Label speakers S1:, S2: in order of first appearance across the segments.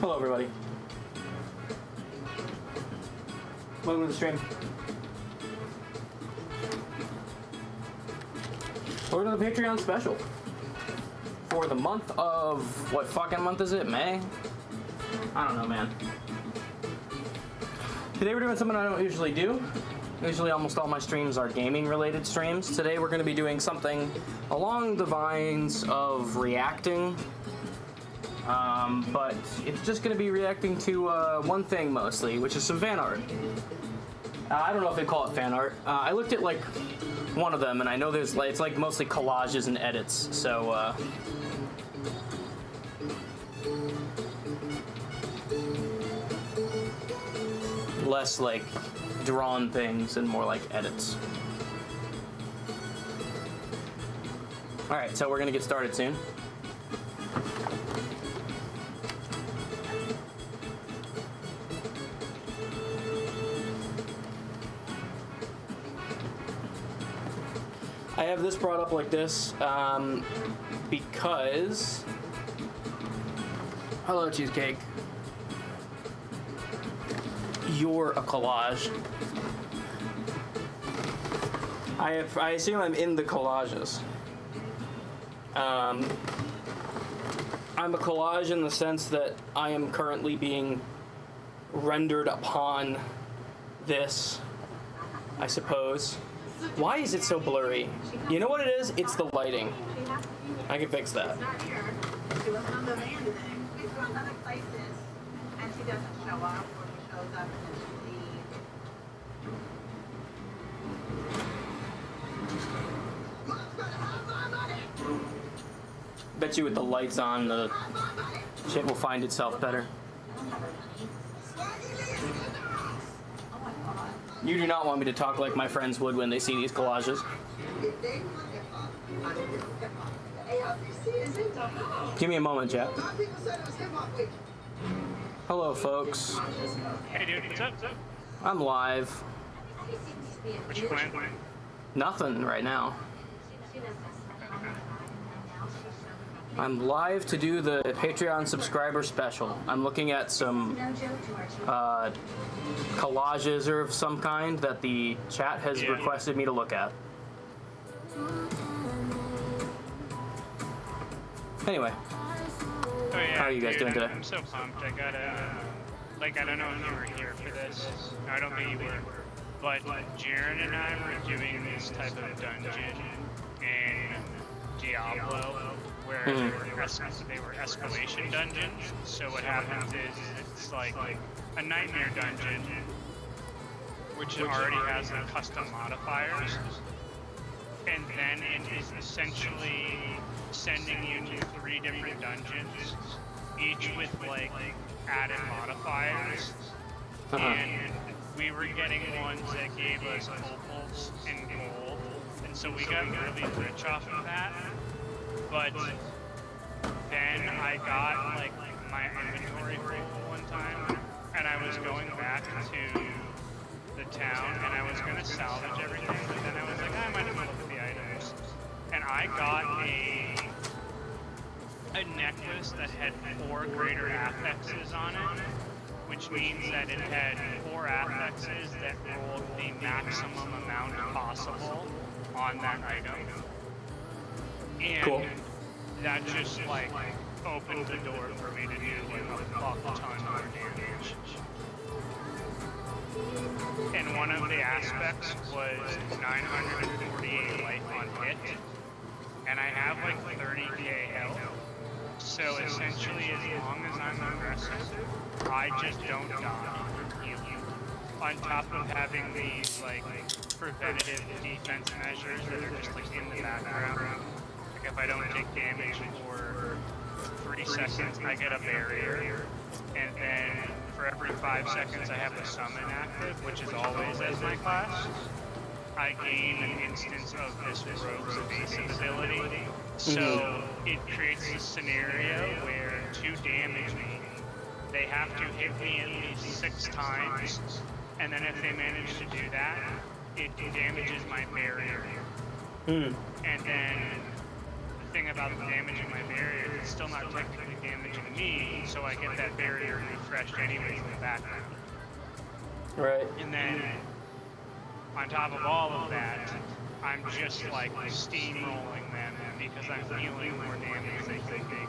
S1: Hello, everybody. Welcome to the stream. We're doing the Patreon special for the month of, what fucking month is it? May? I don't know, man. Today we're doing something I don't usually do. Usually almost all my streams are gaming related streams. Today we're going to be doing something along the lines of reacting. But it's just going to be reacting to one thing mostly, which is some fan art. I don't know if they call it fan art. I looked at like one of them and I know there's like, it's like mostly collages and edits, so less like drawn things and more like edits. Alright, so we're gonna get started soon. I have this brought up like this because... Hello, Cheesecake. You're a collage. I assume I'm in the collages. I'm a collage in the sense that I am currently being rendered upon this, I suppose. Why is it so blurry? You know what it is? It's the lighting. I can fix that.
S2: She wasn't on the van today. She's going other places, and she doesn't show up, or she shows up and then she leaves.
S1: Bet you with the lights on, the shit will find itself better. You do not want me to talk like my friends would when they see these collages. Give me a moment, chat. Hello, folks.
S3: Hey, dude, what's up?
S1: I'm live.
S3: What you playing?
S1: Nothing right now. I'm live to do the Patreon subscriber special. I'm looking at some collages or of some kind that the chat has requested me to look at. Anyway, how are you guys doing today?
S3: I'm so pumped. I gotta, I don't know if you were here for this. I don't think you were. But Jaren and I were doing this type of dungeon in Diablo where they were escalation dungeons. So what happens is it's like a nightmare dungeon which already has like custom modifiers, and then it is essentially sending you to 3 different dungeons, each with like added modifiers. And we were getting ones that gave us opals and gold, and so we got really rich off of that. But then I got like my inventory full one time, and I was going back to the town, and I was gonna salvage everything, but then I was like, I might as well look at the items. And I got a necklace that had 4 greater affixes on it, which means that it had 4 affixes that rolled the maximum amount possible on that item. And that just like opened the door for me to do like a fuck ton more damage. And one of the aspects was 948 life on hit, and I have like 30k health. So essentially, as long as I'm aggressive, I just don't die. On top of having these like preventative defense measures that are just like in the background. Like if I don't take damage for 3 seconds, I get a barrier, and then for every 5 seconds I have the summon active, which is always as my class. I gain an instance of this rogue's evasive ability. So it creates a scenario where to damage me, they have to hit me at least 6 times, and then if they manage to do that, it damages my barrier. And then thing about the damaging my barrier, it's still not technically damaging me, so I get that barrier refreshed anyways in the background.
S1: Right.
S3: And then, on top of all of that, I'm just like steamrolling them because I'm dealing more damage than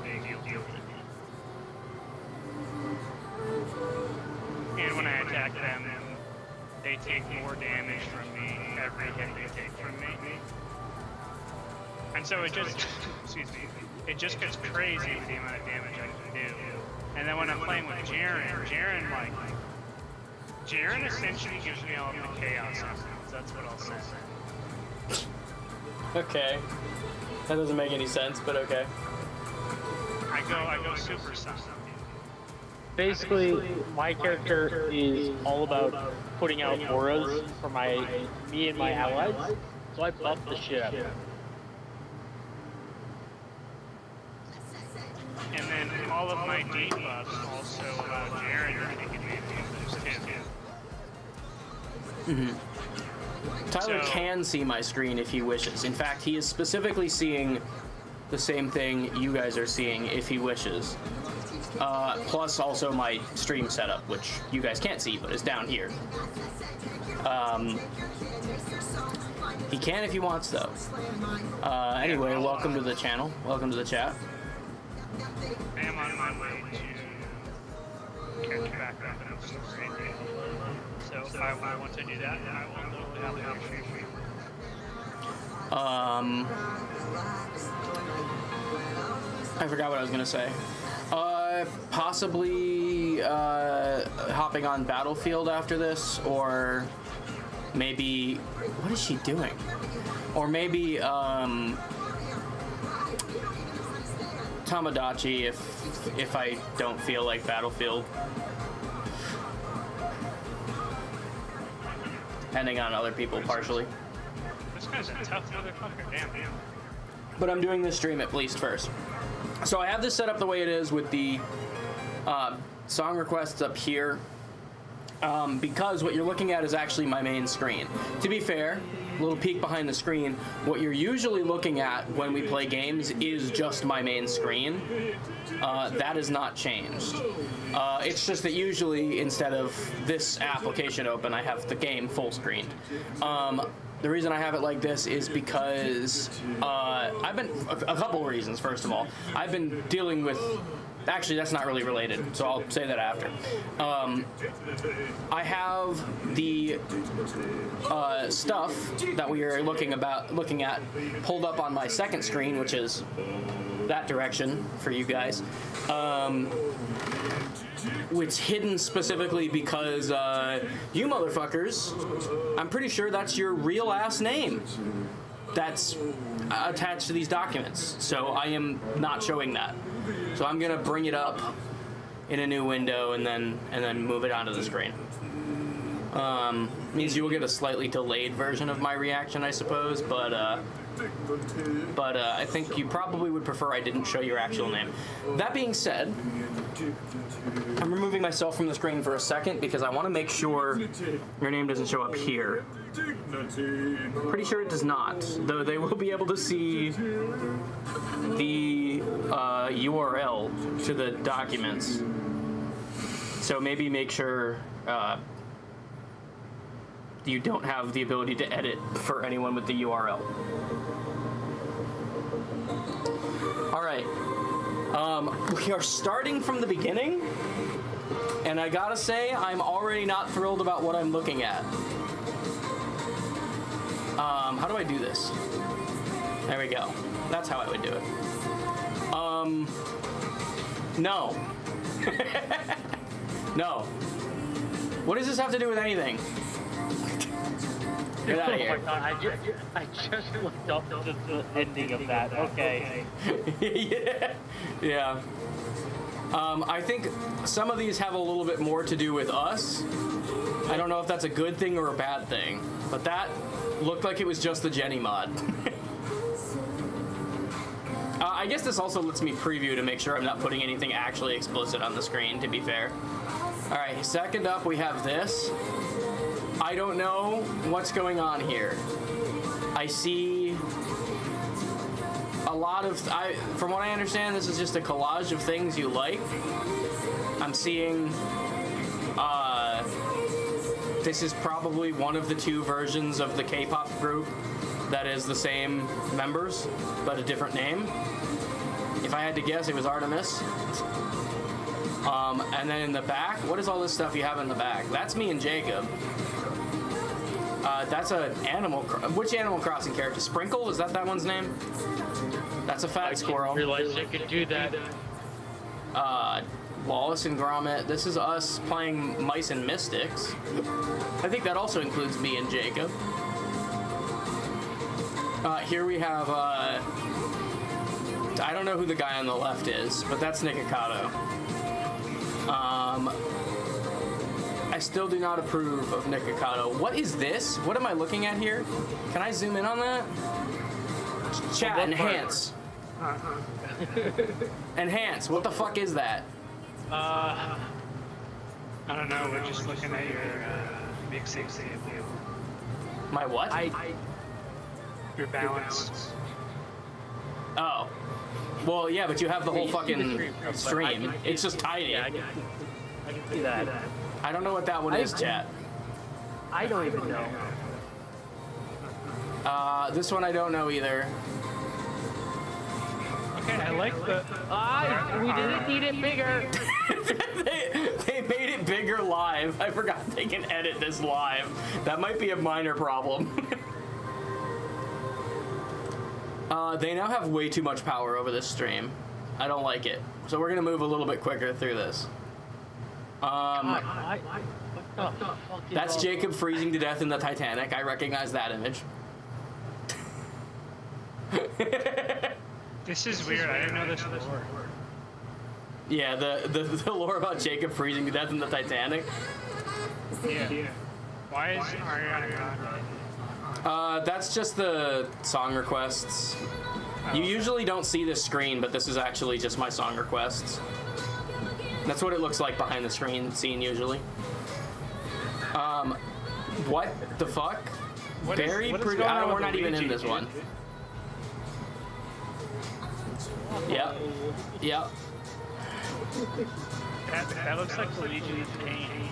S3: they deal to me. And when I attack them, they take more damage from me every hit they take from me. And so it just, excuse me, it just gets crazy with the amount of damage I can do. And then when I'm playing with Jaren essentially gives me all the chaos essence. That's what I'll say.
S1: Okay. That doesn't make any sense, but okay.
S3: I go super saiyan.
S4: Basically, my character is all about putting out auras for me and my allies, so I buff the shit out of them.
S3: And then all of my debuffs also allow Jaren to take advantage of those too.
S1: Mm-hmm. Tyler
S3: So-
S1: can see my screen if he wishes. In fact, he is specifically seeing the same thing you guys are seeing if he wishes. Plus also my stream setup, which you guys can't see, but is down here. He can if he wants, though. Anyway, welcome to the channel. Welcome to the chat.
S3: I am on my way to catch back up in the story. So if I want to do that, I will literally have the option.
S1: I forgot what I was gonna say. Possibly hopping on Battlefield after this, or maybe what is she doing? Or maybe Tamagotchi if I don't feel like Battlefield. Depending on other people partially.
S3: This guy's a tough motherfucker, damn.
S1: But I'm doing this stream at least first. So I have this set up the way it is with the song requests up here, because what you're looking at is actually my main screen. To be fair, a little peek behind the screen, what you're usually looking at when we play games is just my main screen. That has not changed. It's just that usually instead of this application open, I have the game full screen. The reason I have it like this is because I've been a couple reasons. First of all, I've been dealing with. Actually, that's not really related, so I'll say that after. I have the stuff that we are looking at pulled up on my second screen, which is that direction for you guys. It's hidden specifically because you motherfuckers, I'm pretty sure that's your real ass name that's attached to these documents. So I am not showing that. So I'm gonna bring it up in a new window and then move it onto the screen. Means you will get a slightly delayed version of my reaction, I suppose, but I think you probably would prefer I didn't show your actual name. That being said, I'm removing myself from the screen for a second because I want to make sure your name doesn't show up here. Pretty sure it does not, though they will be able to see the URL to the documents. So maybe make sure you don't have the ability to edit for anyone with the URL. All right. We are starting from the beginning, and I gotta say, I'm already not thrilled about what I'm looking at. How do I do this? There we go. That's how I would do it. No. No. What does this have to do with anything? Get out of here.
S4: Oh my god, I just looked up the ending of that. Okay.
S1: Yeah. I think some of these have a little bit more to do with us. I don't know if that's a good thing or a bad thing, but that looked like it was just the Jenny mod. I guess this also lets me preview to make sure I'm not putting anything actually explicit on the screen, to be fair. All right, second up we have this. I don't know what's going on here. I see a lot of, from what I understand, this is just a collage of things you like. I'm seeing, this is probably one of the 2 versions of the K-pop group that is the same members, but a different name. If I had to guess, it was Artemis. And then in the back, what is all this stuff you have in the back? That's me and Jacob. That's an which Animal Crossing character? Sprinkle? Is that one's name? That's a fat squirrel.
S4: I realized I could do that.
S1: Wallace and Gromit. This is us playing Mice and Mystics. I think that also includes me and Jacob. Here we have, I don't know who the guy on the left is, but that's Nikocado. I still do not approve of Nikocado. What is this? What am I looking at here? Can I zoom in on that? Chat, enhance. Enhance, what the fuck is that?
S3: I don't know, we're just looking at your mixing sample.
S1: My what?
S3: Your balance.
S1: Oh. Well, yeah, but you have the whole fucking stream. It's just tiny.
S4: Yeah, I can see that.
S1: I don't know what that one is, chat.
S4: I don't even know.
S1: This one I don't know either.
S3: Okay, I like the...
S4: We didn't need it bigger.
S1: they made it bigger live. I forgot they can edit this live. That might be a minor problem. They now have way too much power over this stream. I don't like it. So we're gonna move a little bit quicker through this. That's Jacob freezing to death in the Titanic. I recognize that image.
S3: This is weird, I didn't know this lore.
S1: Yeah, the lore about Jacob freezing to death in the Titanic.
S3: Yeah. Why is Ariana Grande?
S1: That's just the song requests. You usually don't see this screen, but this is actually just my song requests. That's what it looks like behind the screen scene usually. What the fuck? We're not even in this one. Yep. Yep.
S3: That looks like the Legion of Pain.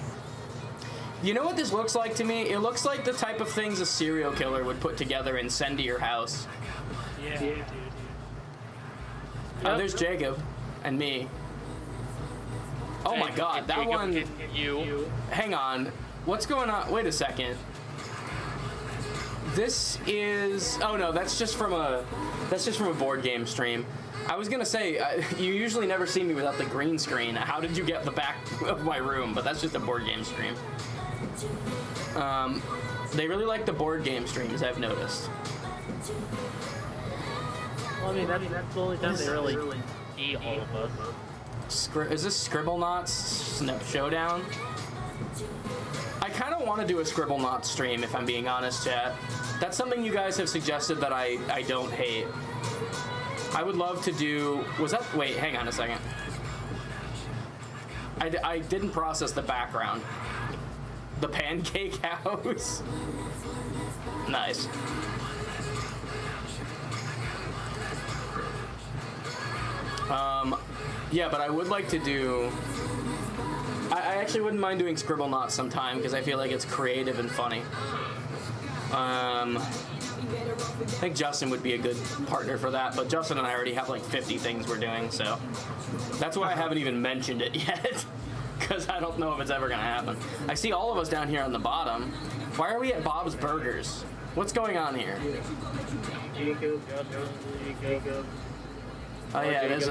S1: You know what this looks like to me? It looks like the type of things a serial killer would put together and send to your house.
S3: Yeah, dude.
S1: There's Jacob and me. Oh my god, that one...
S4: You.
S1: Hang on. What's going on? Wait a second. This is... Oh no, that's just from a board game stream. I was gonna say, you usually never see me without the green screen. How did you get the back of my room? But that's just a board game stream. They really like the board game streams, I've noticed.
S4: Well, I mean, that's the only time they really see all of us.
S1: Is this Scribblenauts Showdown? I kind of want to do a Scribblenauts stream, if I'm being honest, chat. That's something you guys have suggested that I don't hate. I would love to do... Wait, hang on a second. I didn't process the background. The pancake house. Nice. Yeah, but I would like to do... I actually wouldn't mind doing Scribblenauts sometime, because I feel like it's creative and funny. I think Justin would be a good partner for that, but Justin and I already have like 50 things we're doing, so... That's why I haven't even mentioned it yet, because I don't know if it's ever going to happen. I see all of us down here on the bottom. Why are we at Bob's Burgers? What's going on here?
S4: Jacob.
S1: Oh yeah, it is.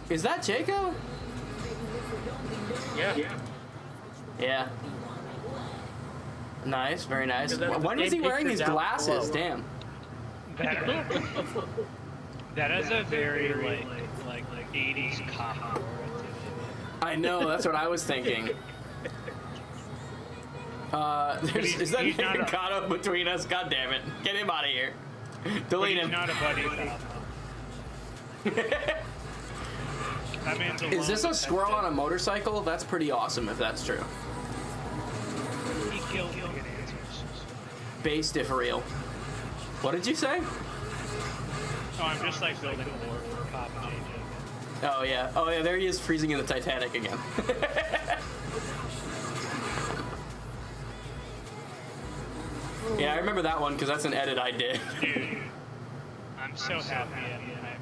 S1: Is that Jacob?
S4: Yeah.
S1: Yeah. Nice, very nice.
S4: Because that's
S1: When
S4: the
S1: was he
S4: same
S1: wearing
S4: picture
S1: these
S4: down
S1: glasses?
S4: below.
S1: Damn.
S3: That is a very like 80s cop aura to it.
S1: I know, that's what I was thinking. Is that
S3: he's not
S1: Nikocado between us? God damn it. Get him out of here. Delete him.
S3: He's not a buddy cop. That man's alone.
S1: Is this a squirrel on a motorcycle? That's pretty awesome if that's true.
S3: He killed good answers.
S1: Based if real. What did you say?
S3: Oh, I'm just like building more for Cop and JJ.
S1: Oh yeah. Oh yeah. There he is, freezing in the Titanic again. Yeah, I remember that one because that's an edit I did.
S3: Dude, I'm so happy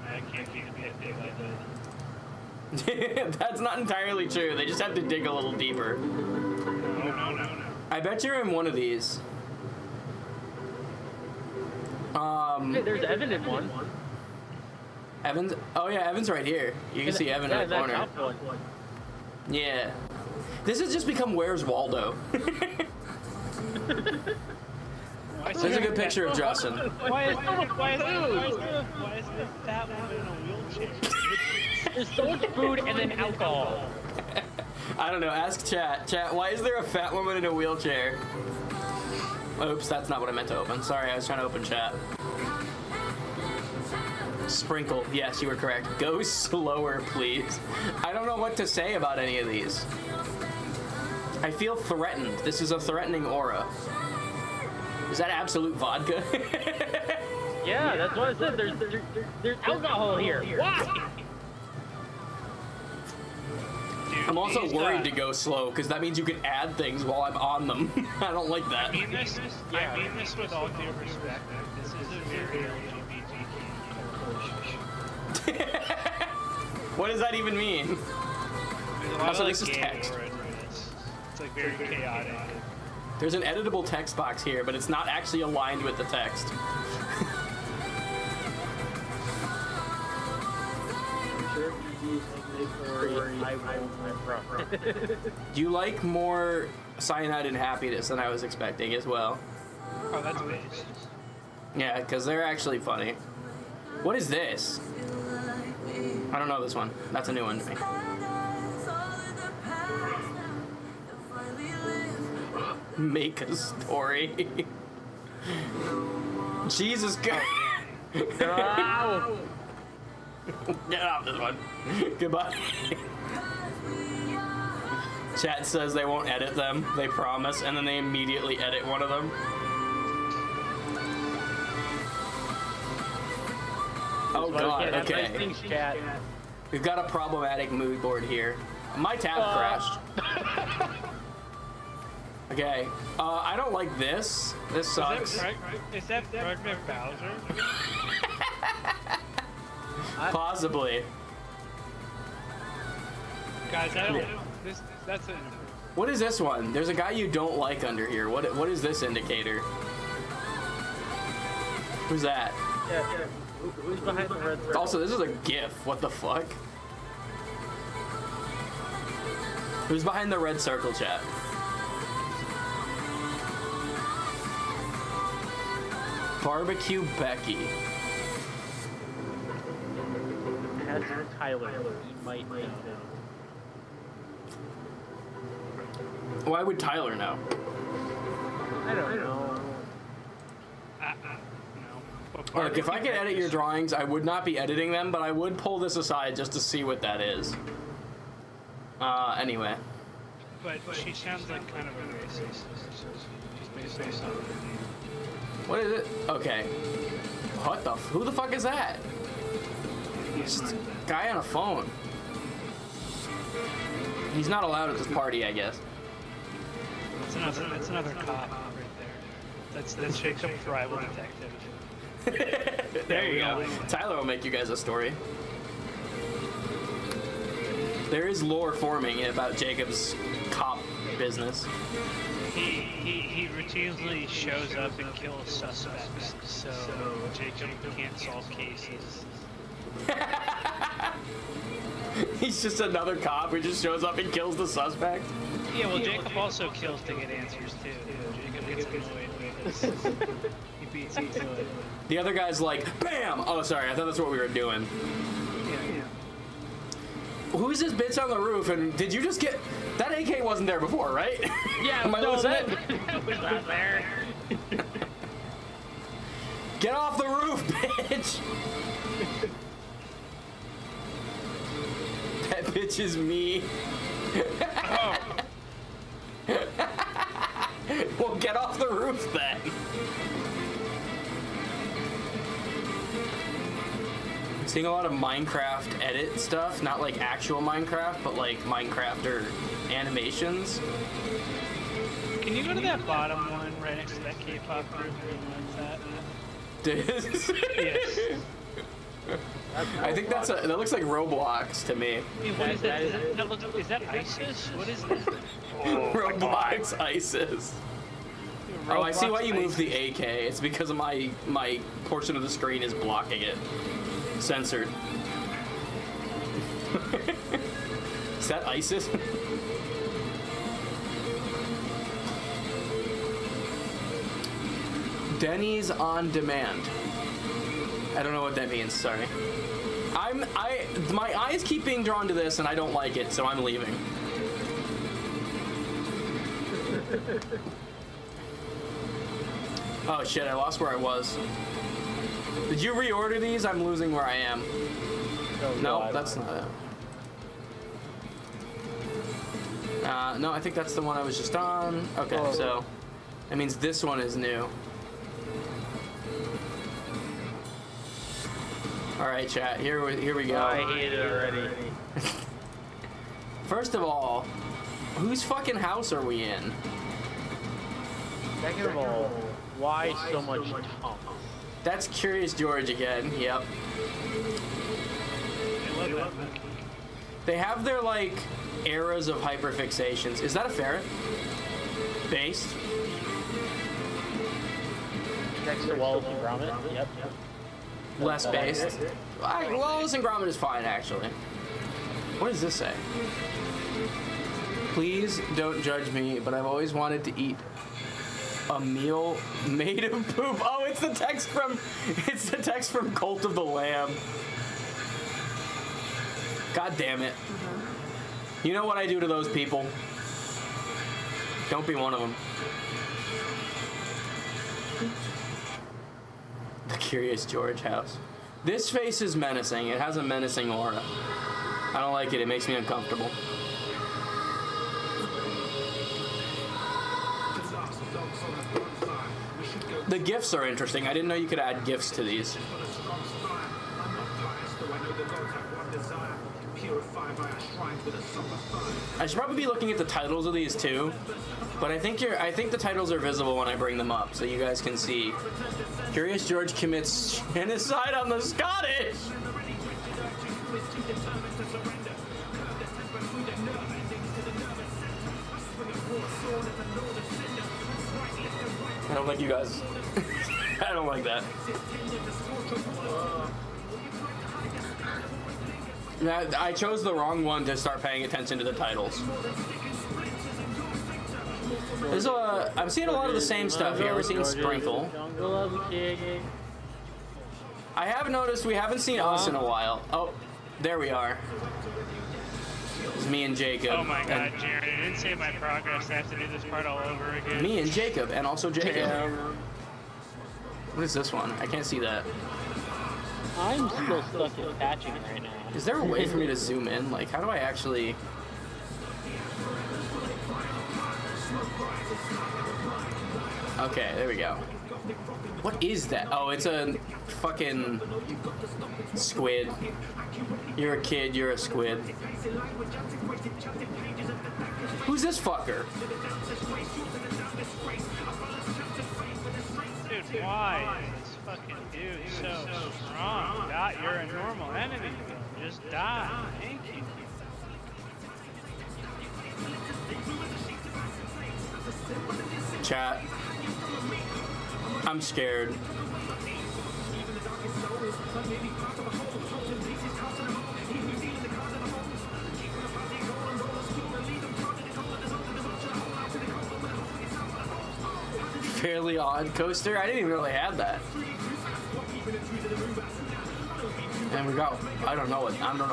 S3: I can't keep the pit dig like that.
S1: That's not entirely true. They just have to dig a little deeper.
S3: No.
S1: I bet you're in one of these.
S4: Hey, there's Evan in one.
S1: Evan's. Oh yeah, Evan's right here. You can see Evan in the
S4: that
S1: corner.
S4: top one.
S1: Yeah. This has just become Where's Waldo. There's a good picture of Justin.
S3: Why is the fat woman in a wheelchair?
S4: There's so much food and then alcohol.
S1: I don't know. Ask chat. Chat, why is there a fat woman in a wheelchair? Oops, that's not what I meant to open. Sorry, I was trying to open chat. Sprinkle. Yes, you were correct. Go slower, please. I don't know what to say about any of these. I feel threatened. This is a threatening aura. Is that absolute vodka?
S4: Yeah, that's what I said. There's alcohol here. Why?
S3: Dude,
S1: I'm also
S3: these,
S1: worried to go slow because that means you can add things while I'm on them. I don't like that.
S3: I mean this with all due respect. This is a very LGBTQ.
S1: What does that even mean?
S3: There's a lot
S1: Also,
S3: of,
S1: this is
S3: gay
S1: text.
S3: aura to this. It's like very chaotic.
S1: There's an editable text box here, but it's not actually aligned with the text. Do you like more cyanide and happiness than I was expecting as well?
S3: Oh, that's base.
S1: Yeah, because they're actually funny. What is this? I don't know this one. That's a new one to me. Make a story. Jesus Christ.
S4: Ow.
S1: Get off this one. Goodbye. Chat says they won't edit them. They promise, and then they immediately edit one of them. Oh god,
S4: Nice
S1: okay.
S4: things, chat.
S1: We've got a problematic mood board here. My tab crashed. Okay. I don't like this. This sucks.
S3: Is that Frederick Bowser?
S1: Possibly.
S3: Guys, I don't. That's a.
S1: What is this one? There's a guy you don't like under here. What is this indicator? Who's that?
S4: Yeah. Who's behind the red circle?
S1: Also, this is a GIF. What the fuck? Who's behind the red circle, chat? Barbecue Becky.
S4: Has Tyler. He might know.
S1: Why would Tyler know?
S4: I don't know.
S3: No.
S1: Look, if I could edit your drawings, I would not be editing them, but I would pull this aside just to see what that is. Anyway.
S3: But she sounds like kind of a racist. Just based on her name.
S1: What is it? Okay. What the? Who the fuck is that? It's just a guy on a phone. He's not allowed at this party, I guess.
S3: That's another cop right there. That's Jacob's rival detective.
S1: There you go. Tyler will make you guys a story. There is lore forming about Jacob's cop business.
S3: He routinely shows up and kills suspects, so Jacob can't solve cases.
S1: He's just another cop who just shows up and kills the suspect.
S3: Yeah, well, Jacob also kills to get answers too. Jacob gets annoyed with this. He beats him to it.
S1: The other guy's like, BAM! Oh, sorry, I thought that's what we were doing.
S3: Yeah.
S1: Who's this bitch on the roof? And did you just get... That AK wasn't there before, right?
S4: Yeah,
S1: Am I
S4: no,
S1: losing it?
S4: that was not there.
S1: Get off the roof, bitch! That bitch is me.
S3: Oh,
S1: Well, get off the roof then. Seeing a lot of Minecraft edit stuff, not like actual Minecraft, but like Minecraft or animations.
S3: Can you go to that bottom one right next to that K-pop group?
S1: Yes.
S3: Yes.
S1: I think that looks like Roblox to me.
S3: Wait, what is that? Is that ISIS? What is that?
S1: Roblox ISIS. Oh, I see why you moved the AK. It's because of my portion of the screen is blocking it. Censored. Is that ISIS? Denny's on demand. I don't know what that means, sorry. My eyes keep being drawn to this and I don't like it, so I'm leaving. Oh shit, I lost where I was. Did you reorder these? I'm losing where I am. No, that's not it. No, I think that's the one I was just on. Okay, so that means this one is new. All right, chat. Here we go.
S4: I hate it already.
S1: First of all, whose fucking house are we in?
S4: Second of all, why so much tongue?
S1: That's Curious George again. Yep.
S3: I love that.
S1: They have their like eras of hyperfixations. Is that a ferret? Based?
S4: Next to Wallace and Gromit? Yep.
S1: Less based. Wallace and Gromit is fine, actually. What does this say? Please don't judge me, but I've always wanted to eat a meal made of poop. Oh, it's the text from Cult of the Lamb. God damn it. You know what I do to those people? Don't be one of them. The Curious George house. This face is menacing. It has a menacing aura. I don't like it. It makes me uncomfortable. The gifts are interesting. I didn't know you could add gifts to these. I should probably be looking at the titles of these too, but I think the titles are visible when I bring them up, so you guys can see. Curious George commits genocide on the Scottish. I don't like you guys. I don't like that. I chose the wrong one to start paying attention to the titles. I'm seeing a lot of the same stuff here. We're seeing Sprinkle. I have noticed we haven't seen us in a while. Oh, there we are. It's me and Jacob.
S3: Oh my god, Jared, I didn't save my progress. I have to do this part all over again.
S1: Me and Jacob, and also Jacob.
S4: Damn.
S1: What is this one? I can't see that.
S4: I'm still stuck in patching right now.
S1: Is there a way for me to zoom in? Like, how do I actually... Okay, there we go. What is that? Oh, it's a fucking squid. You're a kid, you're a squid. Who's this fucker?
S3: Dude, why is this fucking dude so strong? God, you're a normal enemy. Just die. Thank you.
S1: Chat. I'm scared. Fairly Odd Coaster? I didn't even really have that. And we got, I don't know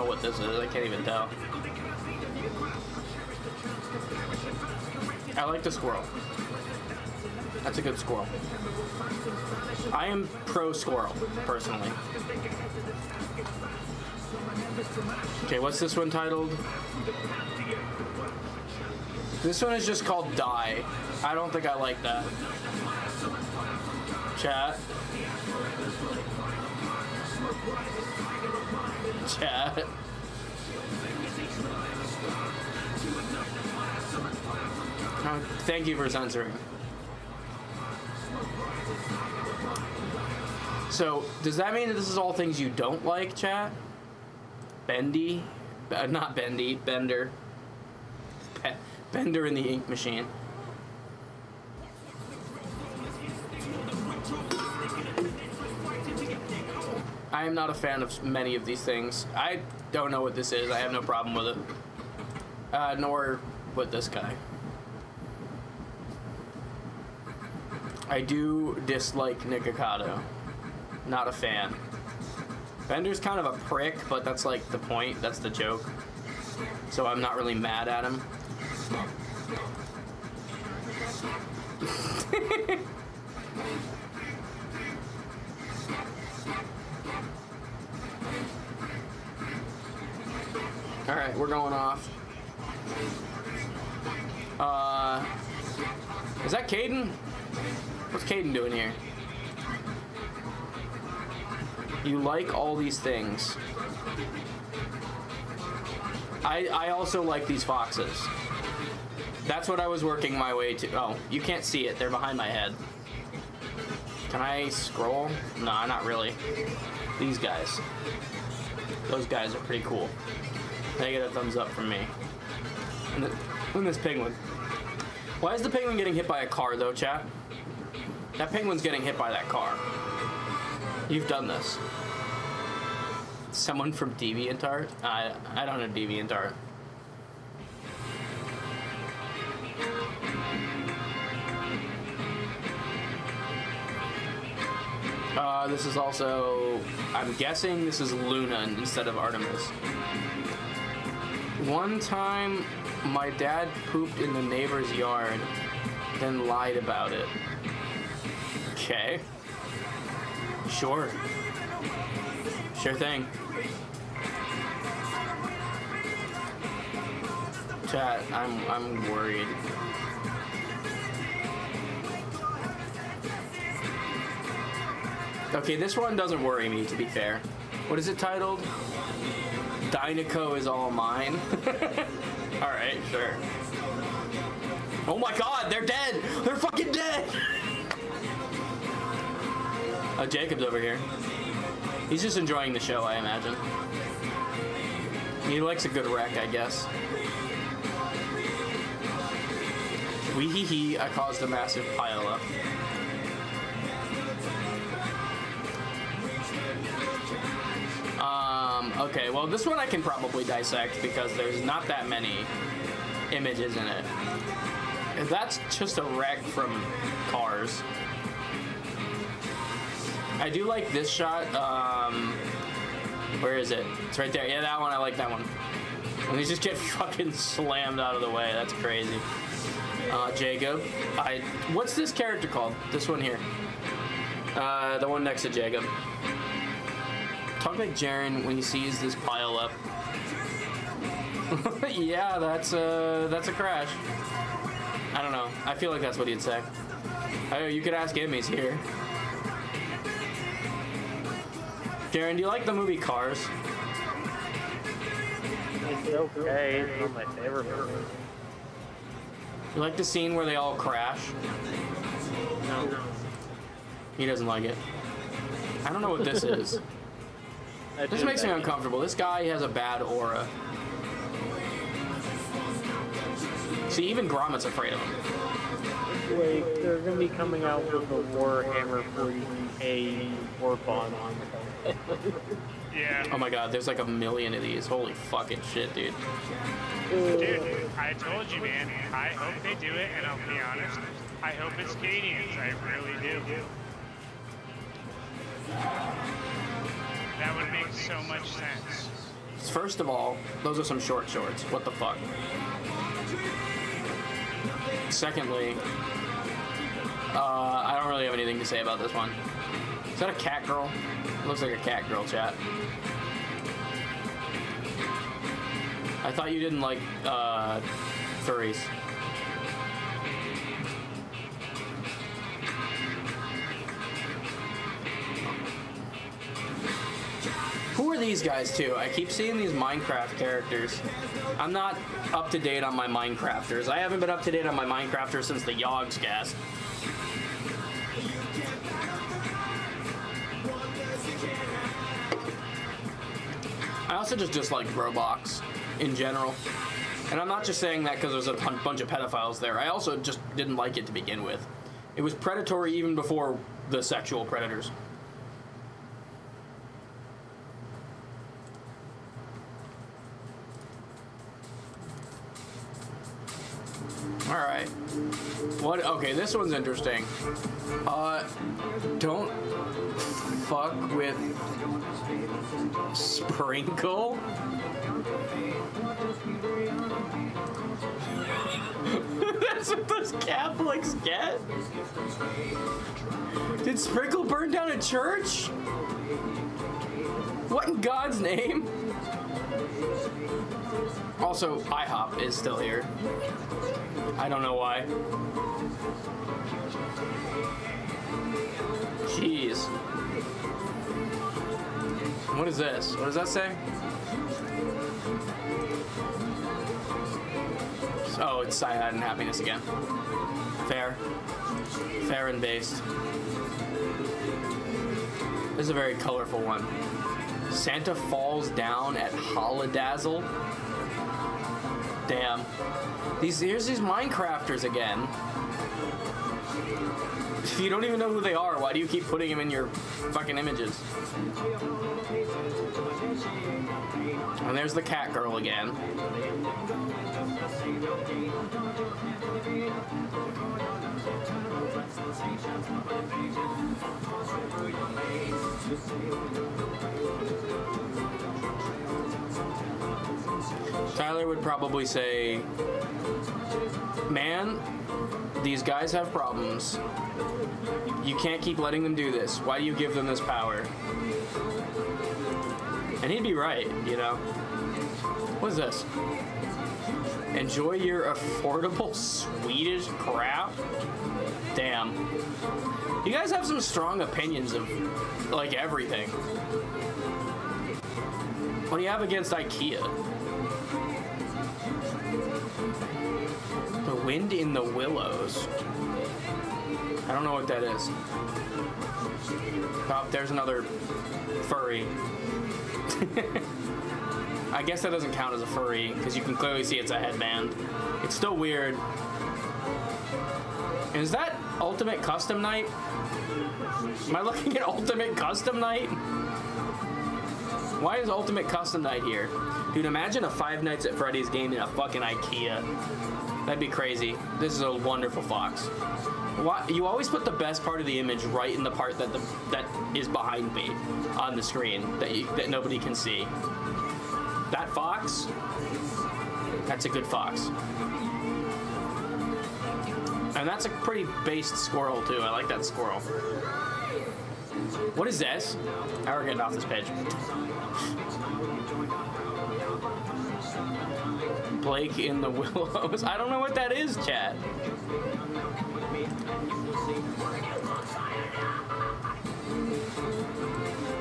S1: what this is. I can't even tell. I like the squirrel. That's a good squirrel. I am pro squirrel, personally. Okay, what's this one titled? This one is just called Die. I don't think I like that. Chat. Chat. Thank you for censoring. So, does that mean that this is all things you don't like, chat? Bendy? Not Bendy, Bender. Bender in the ink machine. I am not a fan of many of these things. I don't know what this is. I have no problem with it. Nor with this guy. I do dislike Nikocado. Not a fan. Bender's kind of a prick, but that's like the point. That's the joke. So I'm not really mad at him. Alright, we're going off. Is that Caden? What's Caden doing here? You like all these things. I also like these foxes. That's what I was working my way to. Oh, you can't see it. They're behind my head. Can I scroll? Nah, not really. These guys. Those guys are pretty cool. They get a thumbs up from me. And this penguin. Why is the penguin getting hit by a car, though, chat? That penguin's getting hit by that car. You've done this. Someone from DeviantArt? I don't know DeviantArt. This is also... I'm guessing this is Luna instead of Artemis. One time, my dad pooped in the neighbor's yard, then lied about it. Okay. Sure. Sure thing. Chat, I'm worried. Okay, this one doesn't worry me, to be fair. What is it titled? Dinoco is all mine. Alright, sure. Oh my god, they're dead! They're fucking dead! Oh, Jacob's over here. He's just enjoying the show, I imagine. He likes a good wreck, I guess. Wee hee hee, I caused a massive pile up. Okay, well this one I can probably dissect because there's not that many images in it. That's just a wreck from Cars. I do like this shot. Where is it? It's right there. Yeah, that one. I like that one. When they just get fucking slammed out of the way. That's crazy. Jacob. What's this character called? This one here. The one next to Jacob. Talk like Jaren when he sees this pile up. Yeah, that's a crash. I don't know. I feel like that's what he'd say. Oh, you could ask him. He's here. Jaren, do you like the movie Cars?
S4: It's okay. It's not my favorite movie.
S1: You like the scene where they all crash?
S4: No.
S1: He doesn't like it. I don't know what this is. This makes me uncomfortable. This guy has a bad aura. See, even Gromit's afraid of him.
S4: Wait, they're gonna be coming out with the Warhammer 40k war bond.
S3: Yeah.
S1: Oh my god, there's like a million of these. Holy fucking shit, dude.
S3: Dude, I told you, man. I hope they do it, and I'll be honest. I hope it's Canadians. I really do. That would make so much sense.
S1: First of all, those are some short shorts. What the fuck? Secondly, I don't really have anything to say about this one. Is that a cat girl? It looks like a cat girl, chat. I thought you didn't like furries. Who are these guys too. I keep seeing these Minecraft characters. I'm not up to date on my Minecrafters. I haven't been up to date on my Minecrafters since the Yogscast. I also just dislike Roblox in general. And I'm not just saying that because there's a bunch of pedophiles there. I also just didn't like it to begin with. It was predatory even before the sexual predators. All right. What? Okay, this one's interesting. Don't fuck with Sprinkle. That's what those Catholics get? Did Sprinkle burn down a church? What in God's name? Also, IHOP is still here. I don't know why. Jeez. What is this? What does that say? Oh, it's Cyanide and Happiness again. Fair. Fair and based. This is a very colorful one. Santa falls down at Holodazzle. Damn. Here's these Minecrafters again. If you don't even know who they are, why do you keep putting them in your fucking images? And there's the cat girl again. Tyler would probably say, man, these guys have problems. You can't keep letting them do this. Why do you give them this power? And he'd be right, you know? What is this? Enjoy your affordable Swedish crap? Damn. You guys have some strong opinions of, like, everything. What do you have against IKEA? The Wind in the Willows. I don't know what that is. Oh, there's another furry. I guess that doesn't count as a furry because you can clearly see it's a headband. It's still weird. Is that Ultimate Custom Night? Am I looking at Ultimate Custom Night? Why is Ultimate Custom Night here? Dude, imagine a Five Nights at Freddy's game in a fucking IKEA. That'd be crazy. This is a wonderful fox. Why, you always put the best part of the image right in the part that is behind me on the screen that nobody can see. That fox, that's a good fox. And that's a pretty based squirrel too. I like that squirrel. What is this? Now we're getting off this page. Blake in the Willows. I don't know what that is, chat.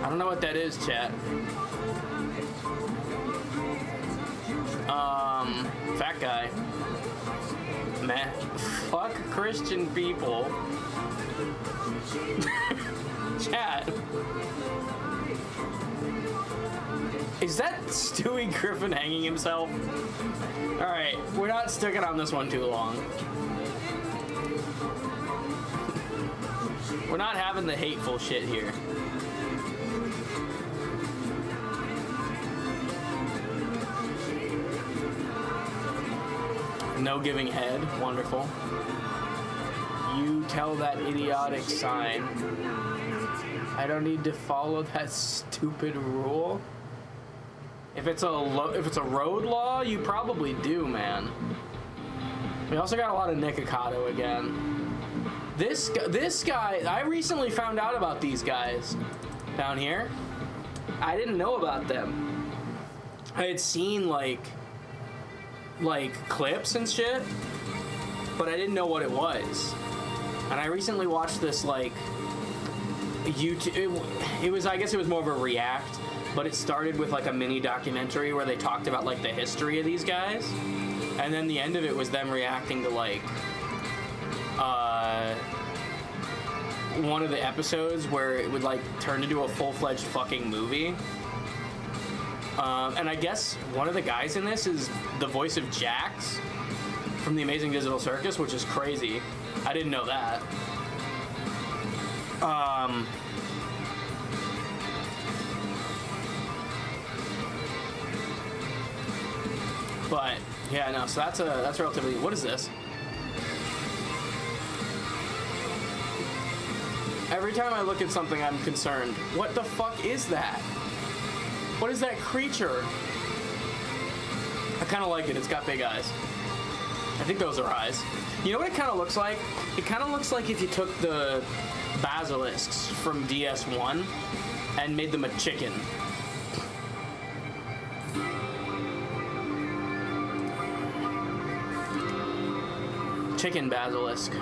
S1: I don't know what that is, chat. Fat guy. Meh. Fuck Christian people. Chat. Is that Stewie Griffin hanging himself? Alright, we're not sticking on this one too long. We're not having the hateful shit here. No giving head. Wonderful. You tell that idiotic sign. I don't need to follow that stupid rule. If it's a road law, you probably do, man. We also got a lot of Nikocado again. This guy, I recently found out about these guys down here. I didn't know about them. I had seen like clips and shit, but I didn't know what it was. And I recently watched this like YouTube. It was, I guess it was more of a react but it started with like a mini documentary where they talked about like the history of these guys, and then the end of it was them reacting to like one of the episodes where it would like turn into a full-fledged fucking movie. And I guess one of the guys in this is the voice of Jax from The Amazing Digital Circus, which is crazy. I didn't know that. But yeah, no. So that's relatively. What is this? Every time I look at something, I'm concerned. What the fuck is that? What is that creature? I kind of like it. It's got big eyes. I think those are eyes. You know what it kind of looks like? It kind of looks like if you took the basilisks from DS1 and made them a chicken. Chicken basilisk.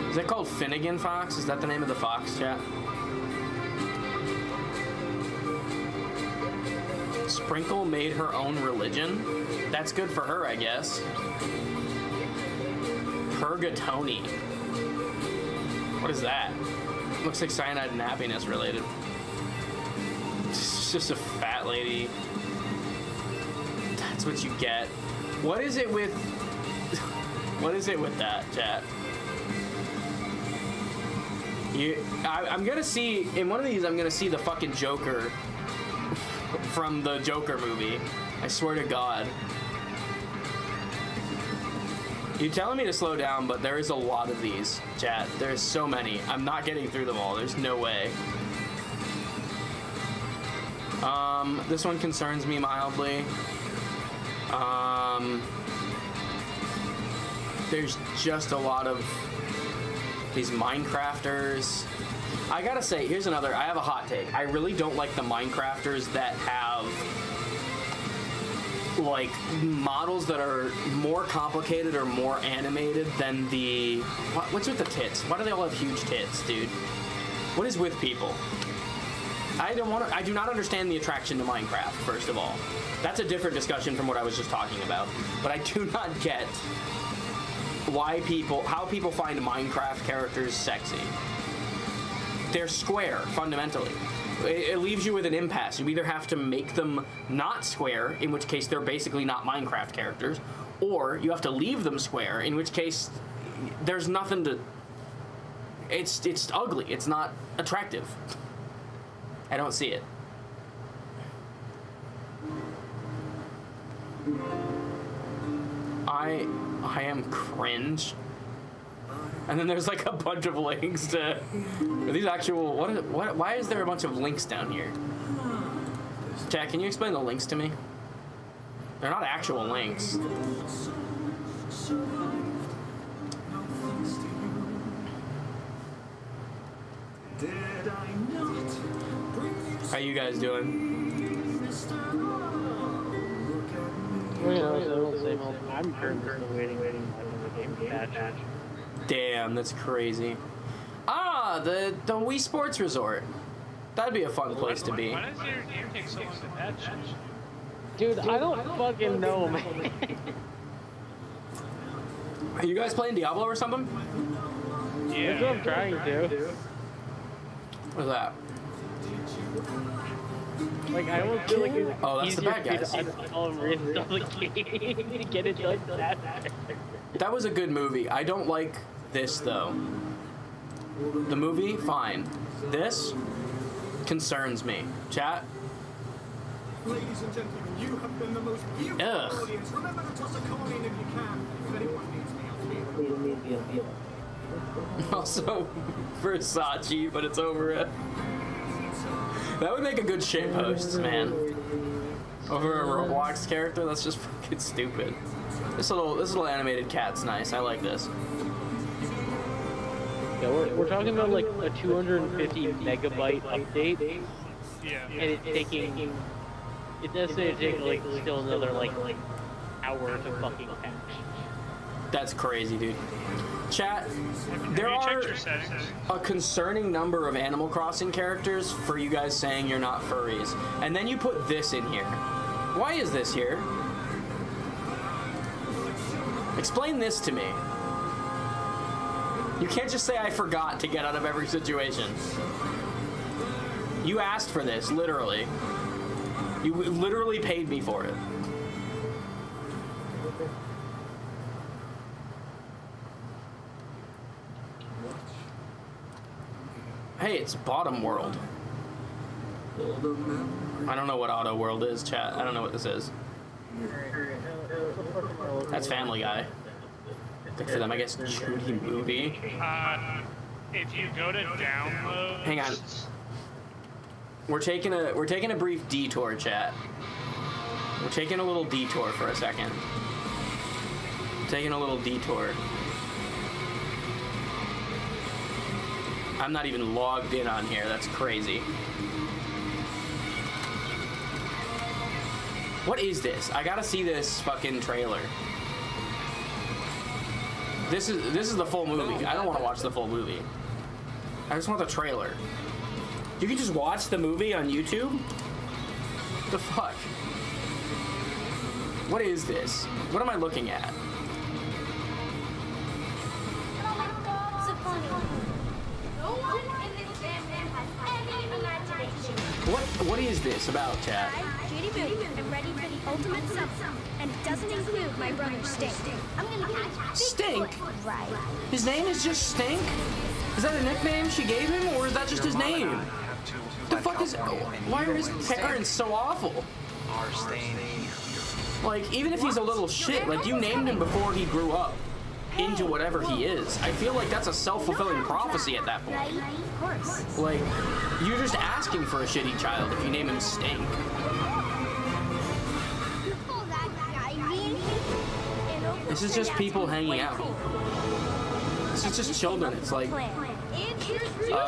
S1: Is that called Finnegan Fox? Is that the name of the fox, chat? Sprinkle made her own religion? That's good for her, I guess. Purgatoni. What is that? Looks like cyanide and happiness related. It's just a fat lady. That's what you get. What is it with... What is it with that, chat? I'm gonna see... In one of these, I'm gonna see the fucking Joker from the Joker movie. I swear to God. You're telling me to slow down, but there is a lot of these, chat. There's so many. I'm not getting through them all. There's no way. This one concerns me mildly. There's just a lot of these Minecrafters. I gotta say, here's another, I have a hot take. I really don't like the Minecrafters that have like models that are more complicated or more animated than the, what's with the tits? Why do they all have huge tits, dude? What is with people? I do not understand the attraction to Minecraft, first of all. That's a different discussion from what I was just talking about. But I do not get how people find Minecraft characters sexy. They're square, fundamentally. It leaves you with an impasse. You either have to make them not square, in which case they're basically not Minecraft characters, or you have to leave them square, in which case there's nothing to... It's ugly. It's not attractive. I don't see it. I am cringe. And then there's like a bunch of links to... Are these actual... Why is there a bunch of links down here? Chat, can you explain the links to me? They're not actual links. How you guys doing?
S4: I'm currently waiting for the game to catch.
S1: Damn, that's crazy. Ah, the Wii Sports Resort. That'd be a fun place to be.
S3: Why does your game take so long to patch?
S4: Dude, I don't fucking know, man.
S1: Are you guys playing Diablo or something?
S3: Yeah.
S4: That's what I'm trying to.
S1: What's that?
S4: Like, I almost feel like it's
S1: Oh, that's the bad guys.
S4: To get it done faster.
S1: That was a good movie. I don't like this, though. The movie, fine. This concerns me. Chat?
S5: Ladies and gentlemen, you have been the most beautiful audience. Remember to toss a coin if you can. If anyone needs me, I'll be.
S1: Also, Versace, but it's over it. That would make a good shitpost, man. Over a Roblox character, that's just fucking stupid. This little animated cat's nice. I like this.
S4: Yeah, we're talking about like a 250 megabyte update.
S3: Yeah.
S4: And it's taking... It does say it takes like still another like hour to fucking patch.
S1: That's crazy, dude. Chat,
S3: Have
S1: there
S3: you
S1: are
S3: checked your settings?
S1: a concerning number of Animal Crossing characters for you guys saying you're not furries. And then you put this in here. Why is this here? Explain this to me. You can't just say I forgot to get out of every situation. You asked for this, literally. You literally paid me for it. Hey, it's Bottom World. I don't know what Auto World is, chat. I don't know what this is. That's Family Guy. Good for them, I guess. Judy Movie.
S3: If you go to download.
S1: Hang on. We're taking a brief detour, chat. We're taking a little detour for a second. Taking a little detour. I'm not even logged in on here. That's crazy. What is this? I gotta see this fucking trailer. This is the full movie. I don't want to watch the full movie. I just want the trailer. You can just watch the movie on YouTube? What the fuck? What is this? What am I looking at? What is this about, chat?
S6: Hi, Judy Boo. I'm ready for the ultimate sub, and it doesn't include my brother Stink. I'm gonna catch
S1: Stink?
S6: Right.
S1: His name is just Stink? Is that a nickname she gave him, or is that just his name? The fuck is... Why are his parents so awful? Like, even if he's a little shit, like, you named him before he grew up into whatever he is. I feel like that's a self-fulfilling prophecy at that point.
S6: Right? Of course.
S1: Like, you're just asking for a shitty child if you name him Stink. This is just people hanging out. This is just children. It's like...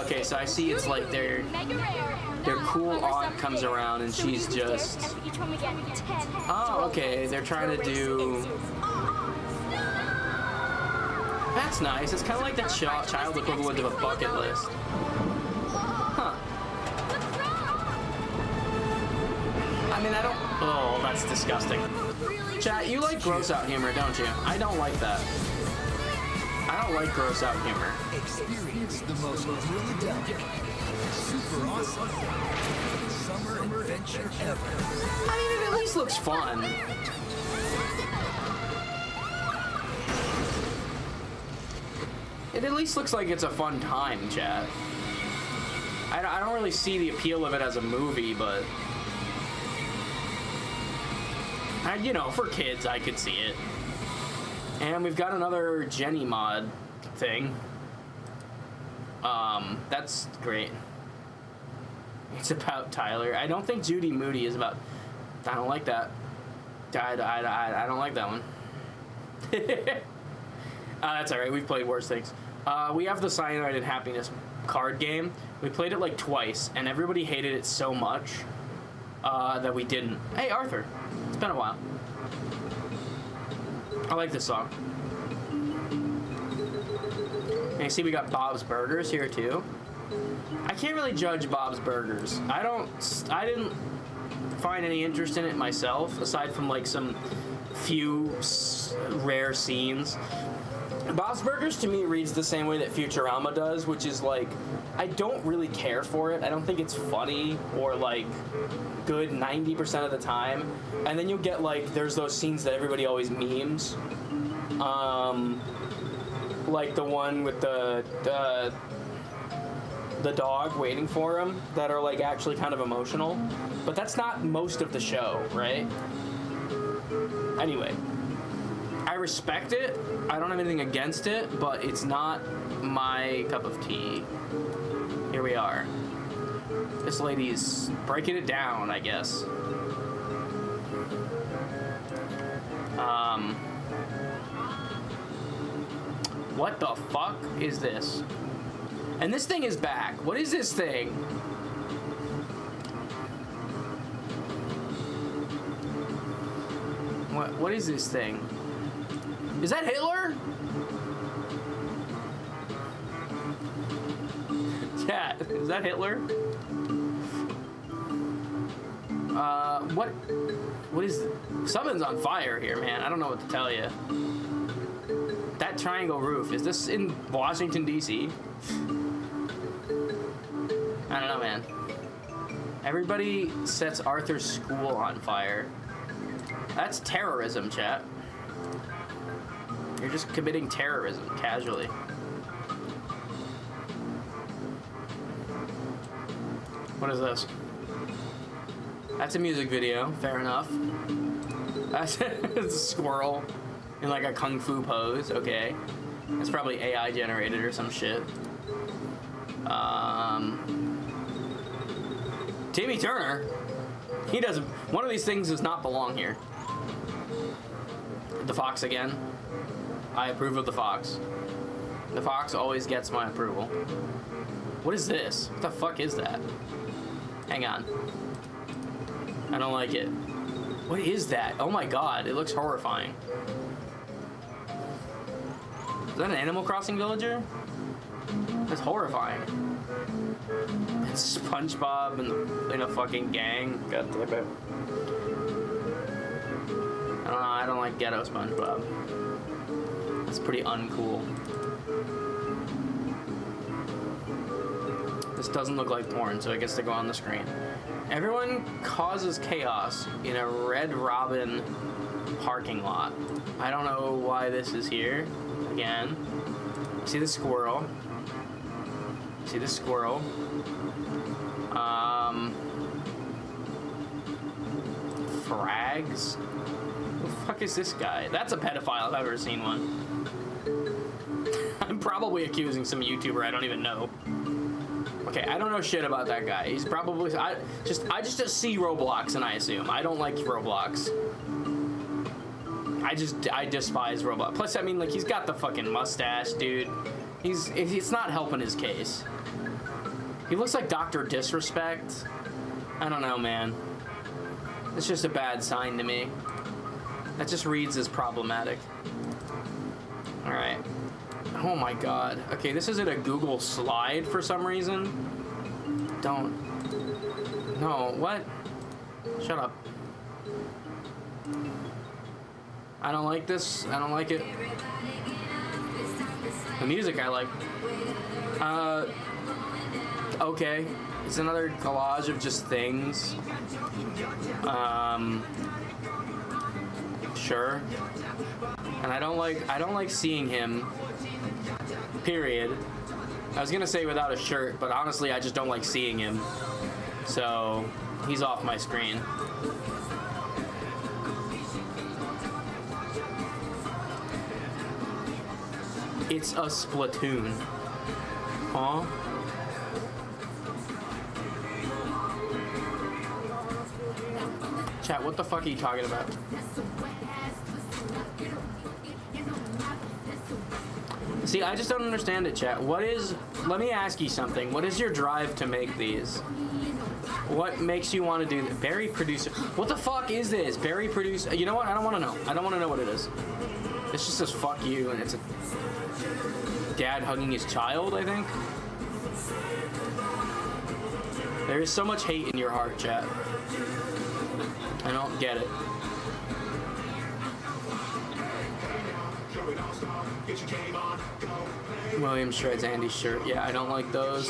S1: Okay, so I see it's like their cool aunt comes around and she's just... Oh, okay, they're trying to do... That's nice. It's kind of like the child equivalent of a bucket list. Huh. I mean, I don't... Oh, that's disgusting. Chat, you like gross out humor, don't you? I don't like that. I don't like gross out humor.
S7: Experience the most thrilling, super awesome summer adventure ever.
S1: I mean, it at least looks fun. It at least looks like it's a fun time, chat. I don't really see the appeal of it as a movie, but... you know, for kids, I could see it. And we've got another Jenny mod thing. That's great. It's about Tyler. I don't think Judy Moody is about... I don't like that. I don't like that one. That's alright, we've played worse things. We have the Cyanide and Happiness card game. We played it like twice, and everybody hated it so much that we didn't. Hey, Arthur. It's been a while. I like this song. And you see we got Bob's Burgers here too. I can't really judge Bob's Burgers. I didn't find any interest in it myself, aside from like some few rare scenes. Bob's Burgers to me reads the same way that Futurama does, which is like, I don't really care for it. I don't think it's funny or like good 90% of the time. And then you'll get like, there's those scenes that everybody always memes. Like the one with the dog waiting for him that are like actually kind of emotional. But that's not most of the show, right? Anyway. I respect it. I don't have anything against it, but it's not my cup of tea. Here we are. This lady's breaking it down, I guess. What the fuck is this? And this thing is back. What is this thing? What is this thing? Is that Hitler? Is that Hitler? What is... Something's on fire here, man. I don't know what to tell you. That triangle roof, is this in Washington, D.C.? I don't know, man. Everybody sets Arthur's school on fire. That's terrorism, chat. You're just committing terrorism, casually. What is this? That's a music video, fair enough. That's a squirrel in like a kung fu pose, okay. That's probably AI generated or some shit. Timmy Turner? He doesn't, one of these things does not belong here. The fox again. I approve of the fox. The fox always gets my approval. What is this? What the fuck is that? Hang on. I don't like it. What is that? Oh my god, it looks horrifying. Is that an Animal Crossing villager? That's horrifying. It's SpongeBob in a fucking gang. God damn it. I don't know, I don't like ghetto SpongeBob. It's pretty uncool. This doesn't look like porn, so it gets to go on the screen. Everyone causes chaos in a Red Robin parking lot. I don't know why this is here. Again. See the squirrel. See the squirrel. Frags? Who the fuck is this guy? That's a pedophile if I've ever seen one. I'm probably accusing some YouTuber I don't even know. Okay, I don't know shit about that guy. He's probably... I just see Roblox and I assume. I don't like Roblox. I despise Roblox. Plus, I mean, like, he's got the fucking mustache, dude. It's not helping his case. He looks like Dr. Disrespect. I don't know, man. It's just a bad sign to me. That just reads as problematic. Alright. Oh my god. Okay, this isn't a Google slide for some reason. Don't. No, what? Shut up. I don't like this. I don't like it. The music I like. Okay. It's another collage of just things. Sure. And I don't like seeing him. Period. I was gonna say without a shirt, but honestly I just don't like seeing him. So he's off my screen. It's a Splatoon. Huh? Chat, what the fuck are you talking about? See, I just don't understand it, chat. Let me ask you something. What is your drive to make these? What makes you want to do that? Berry producer. What the fuck is this? Berry producer. You know what? I don't want to know. I don't want to know what it is. It's just says fuck you, and it's a dad hugging his child, I think. There is so much hate in your heart, chat. I don't get it. William shreds Andy's shirt. Yeah, I don't like those.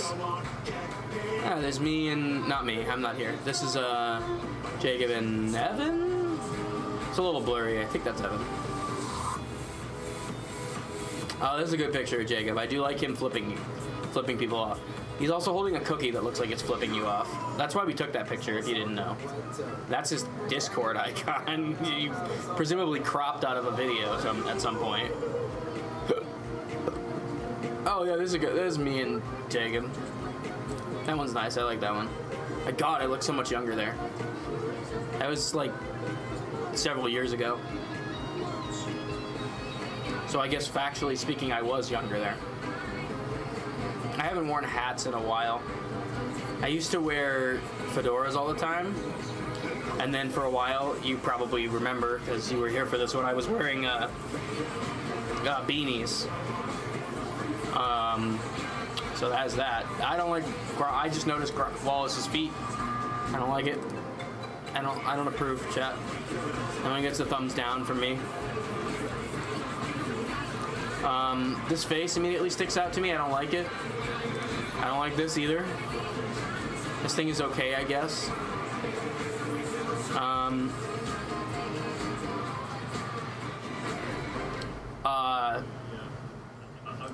S1: Yeah, there's me and... Not me. I'm not here. This is, Jacob and Evan? It's a little blurry. I think that's Evan. Oh, this is a good picture of Jacob. I do like him flipping people off. He's also holding a cookie that looks like it's flipping you off. That's why we took that picture, if you didn't know. That's his Discord icon. He presumably cropped out of a video at some point. Oh yeah, this is me and Jacob. That one's nice. I like that one. My God, I look so much younger there. That was like several years ago. So I guess factually speaking, I was younger there. I haven't worn hats in a while. I used to wear fedoras all the time. And then for a while, you probably remember, because you were here for this one, I was wearing beanies. So that's that. I don't like. I just noticed Wallace's feet. I don't like it. I don't approve, chat. No one gets a thumbs down from me. This face immediately sticks out to me. I don't like it. I don't like this either. This thing is okay, I guess.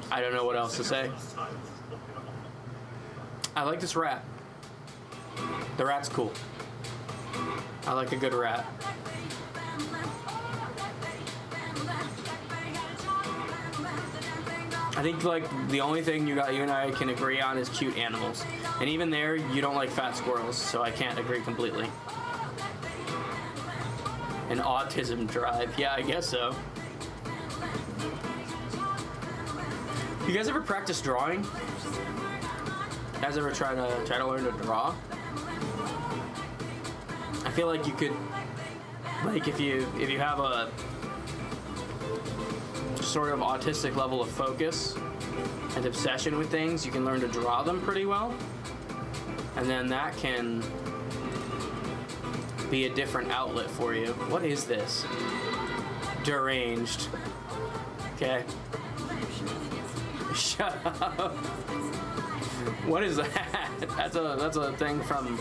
S1: I don't know what else to say. I like this rat. The rat's cool. I like a good rat. I think like the only thing you and I can agree on is cute animals. And even there, you don't like fat squirrels, so I can't agree completely. An autism drive. Yeah, I guess so. You guys ever practice drawing? You guys ever try to learn to draw? I feel like you could, like, if you have a sort of autistic level of focus and obsession with things, you can learn to draw them pretty well, and then that can be a different outlet for you. What is this? Deranged. Okay. Shut up. What is that? That's a thing from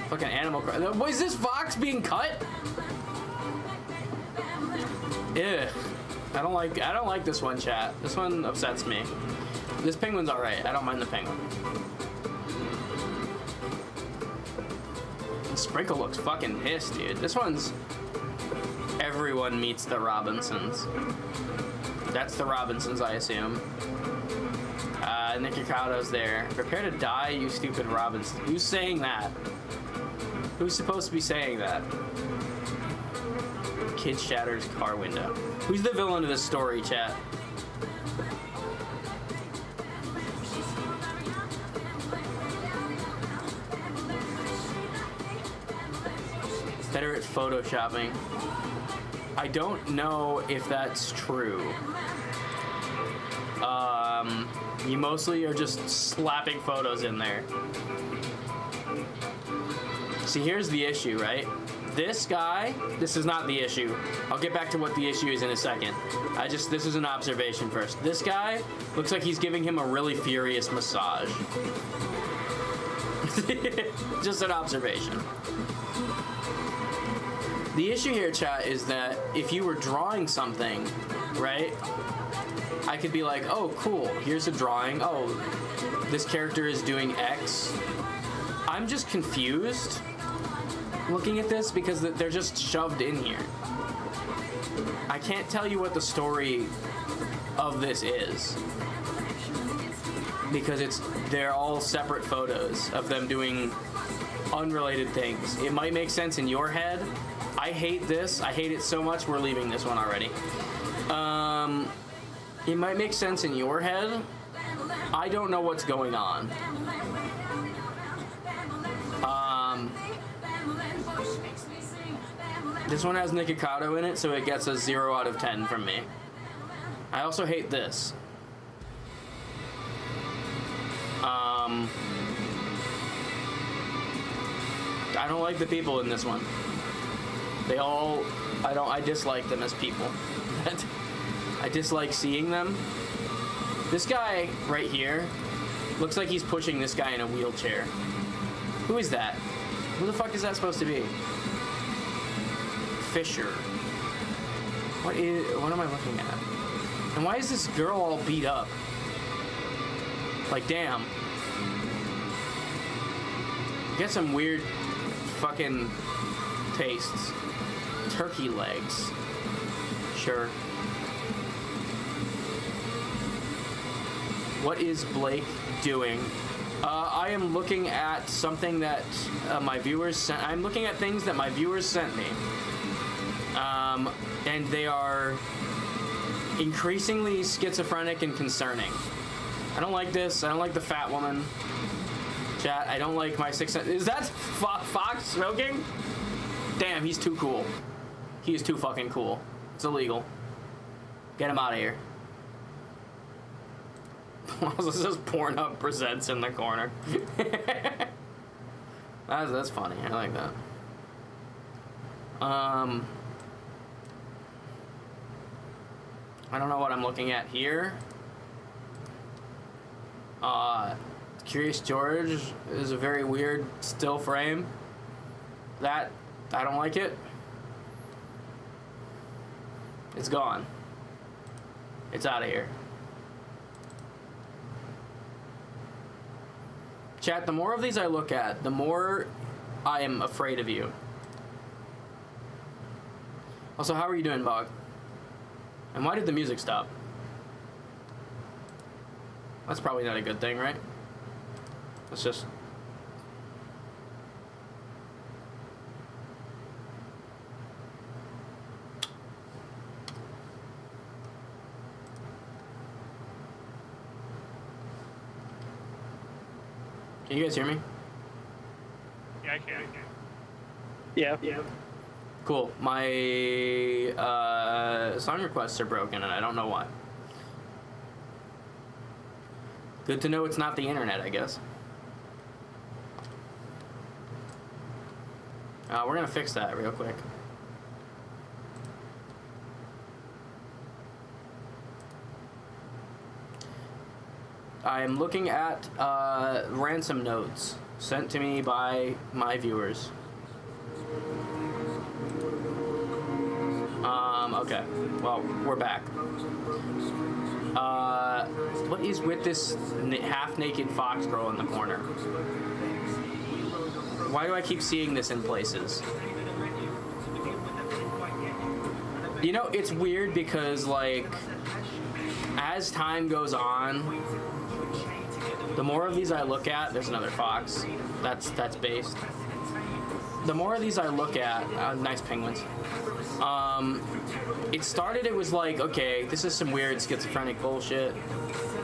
S1: fucking Animal Crossing. What is this fox being cut? Ew. I don't like this one, chat. This one upsets me. This penguin's alright. I don't mind the penguin. Sprinkle looks fucking pissed, dude. This one's everyone meets the Robinsons. That's the Robinsons, I assume. Nikocato's there. Prepare to die, you stupid Robinson. Who's saying that? Who's supposed to be saying that? Kid shatters car window. Who's the villain of this story, chat? Better at photoshopping. I don't know if that's true. You mostly are just slapping photos in there. See, here's the issue, right? This guy, this is not the issue. I'll get back to what the issue is in a second. This is an observation first. This guy looks like he's giving him a really furious massage. Just an observation. The issue here, chat, is that if you were drawing something, right? I could be like, oh, cool, here's a drawing. Oh, this character is doing X. I'm just confused looking at this because they're just shoved in here. I can't tell you what the story of this is because they're all separate photos of them doing unrelated things. It might make sense in your head. I hate this. I hate it so much. We're leaving this one already. It might make sense in your head. I don't know what's going on. This one has Nikokato in it, so it gets a 0 out of 10 from me. I also hate this. I don't like the people in this one. I dislike them as people. I dislike seeing them. This guy right here looks like he's pushing this guy in a wheelchair. Who is that? Who the fuck is that supposed to be? Fisher. What am I looking at? And why is this girl all beat up? Like, damn. Get some weird fucking tastes. Turkey legs. Sure. What is Blake doing? I am looking at something that my viewers sent. I'm looking at things that my viewers sent me. And they are increasingly schizophrenic and concerning. I don't like this. I don't like the fat woman. Chat, I don't like my 6 cents. Is that Fox smoking? Damn, he's too cool. He is too fucking cool. It's illegal. Get him out of here. Also says Pornhub Presents in the corner. That's funny. I like that. I don't know what I'm looking at here. Curious George is a very weird still frame. That, I don't like it. It's gone. It's out of here. Chat, the more of these I look at, the more I am afraid of you. Also, how are you doing, Bog? And why did the music stop? That's probably not a good thing, right? Let's just... Can you guys hear me?
S3: Yeah, I can.
S4: Yeah.
S1: Cool. My song requests are broken, and I don't know why. Good to know it's not the internet, I guess. We're gonna fix that real quick. I am looking at ransom notes sent to me by my viewers. Okay. Well, we're back. What is with this half-naked fox girl in the corner? Why do I keep seeing this in places? You know, it's weird because, like, as time goes on, the more of these I look at, there's another fox. That's based. The more of these I look at, nice penguins. It started, it was like, okay, this is some weird schizophrenic bullshit.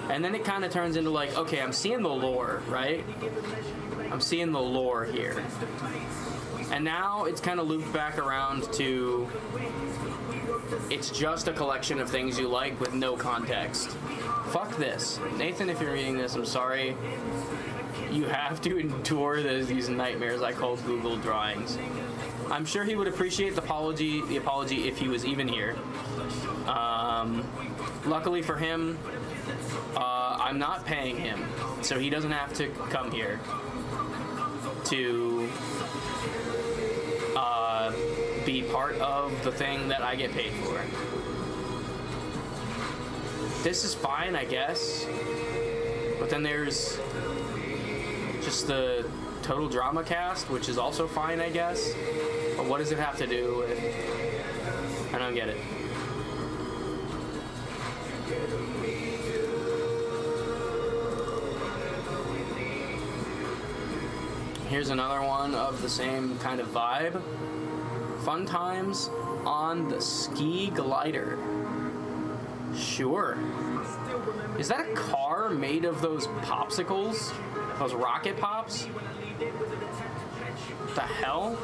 S1: And then it kind of turns into like, okay, I'm seeing the lore, right? I'm seeing the lore here. And now it's kind of looped back around to, it's just a collection of things you like with no context. Fuck this. Nathan, if you're reading this, I'm sorry. You have to endure these nightmares I call Google drawings. I'm sure he would appreciate the apology if he was even here. Luckily for him, I'm not paying him, so he doesn't have to come here to be part of the thing that I get paid for. This is fine, I guess, but then there's just the Total Drama Cast, which is also fine, I guess. But what does it have to do with... I don't get it. Here's another one of the same kind of vibe. Fun times on the ski glider. Sure. Is that a car made of those popsicles? Those rocket pops? What the hell?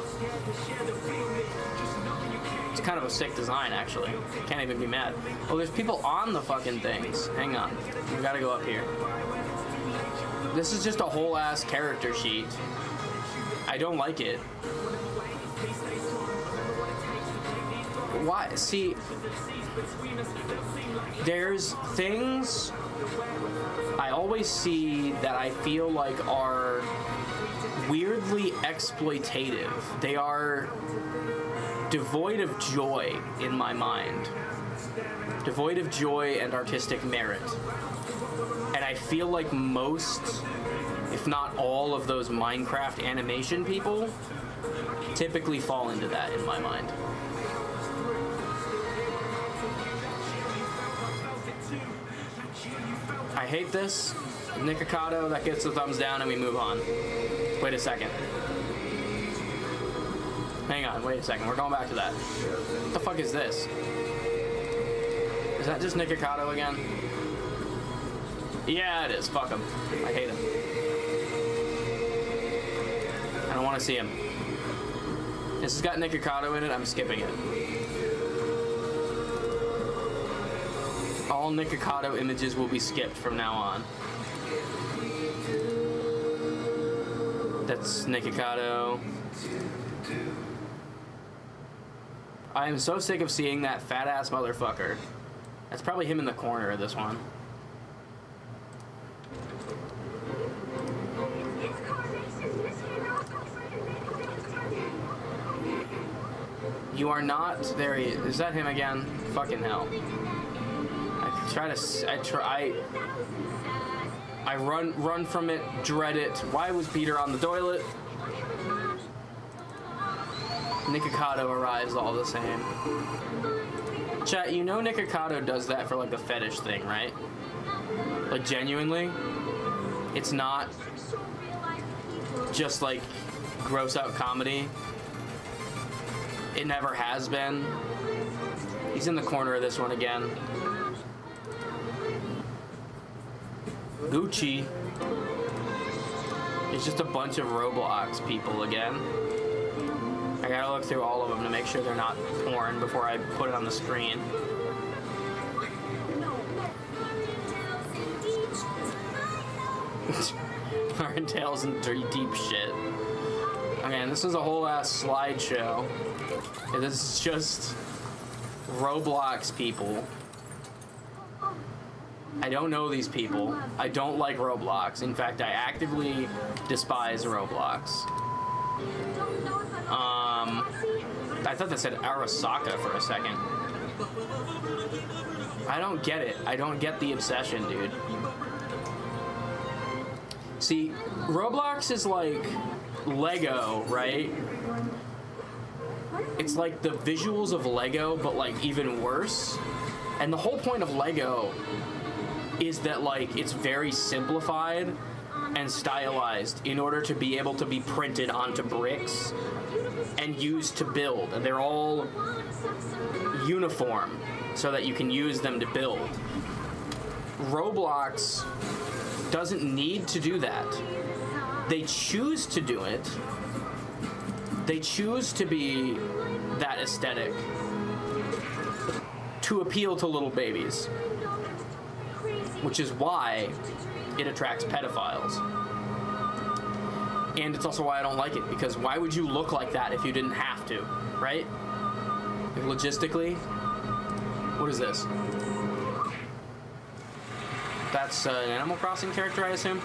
S1: It's kind of a sick design, actually. Can't even be mad. Oh, there's people on the fucking things. Hang on. We gotta go up here. This is just a whole ass character sheet. I don't like it. Why? See, there's things I always see that I feel like are weirdly exploitative. They are devoid of joy in my mind. Devoid of joy and artistic merit. And I feel like most, if not all, of those Minecraft animation people typically fall into that in my mind. I hate this. Nikocado, that gets the thumbs down and we move on. Wait a second. Hang on, wait a second. We're going back to that. What the fuck is this? Is that just Nikocado again? Yeah, it is. Fuck him. I hate him. I don't want to see him. This has got Nikocado in it. I'm skipping it. All Nikocado images will be skipped from now on. That's Nikocado. I am so sick of seeing that fat ass motherfucker. That's probably him in the corner of this one. You are not there. Is that him again? Fucking hell. I run from it, dread it. Why was Peter on the toilet? Nikocado arrives all the same. Chat, you know Nikocado does that for like the fetish thing, right? Like genuinely. It's not just like gross out comedy. It never has been. He's in the corner of this one again. Gucci. It's just a bunch of Roblox people again. I gotta look through all of them to make sure they're not porn before I put it on the screen. Iron Tails and deep shit. Okay, and this is a whole ass slideshow. This is just Roblox people. I don't know these people. I don't like Roblox. In fact, I actively despise Roblox. I thought that said Arasaka for a second. I don't get it. I don't get the obsession, dude. See, Roblox is like Lego, right? It's like the visuals of Lego, but like even worse. And the whole point of Lego is that like it's very simplified and stylized in order to be able to be printed onto bricks and used to build. And they're all uniform so that you can use them to build. Roblox doesn't need to do that. They choose to do it. They choose to be that aesthetic to appeal to little babies, which is why it attracts pedophiles. And it's also why I don't like it, because why would you look like that if you didn't have to, right? Like, logistically. What is this? That's an Animal Crossing character, I assume?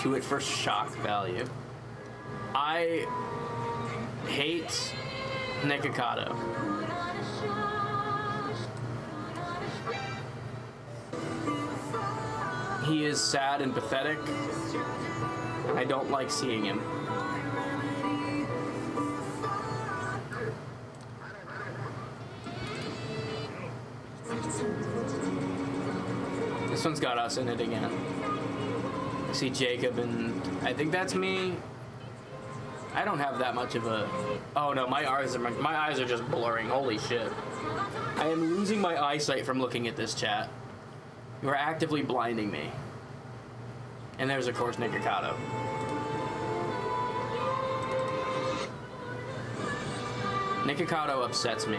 S1: Do it for shock value. I hate Nikocado. He is sad and pathetic. I don't like seeing him. This one's got us in it again. I see Jacob, and I think that's me. I don't have that much of a... Oh no, my eyes are just blurring. Holy shit. I am losing my eyesight from looking at this chat. You are actively blinding me. And there's, of course, Nikocado. Nikocado upsets me.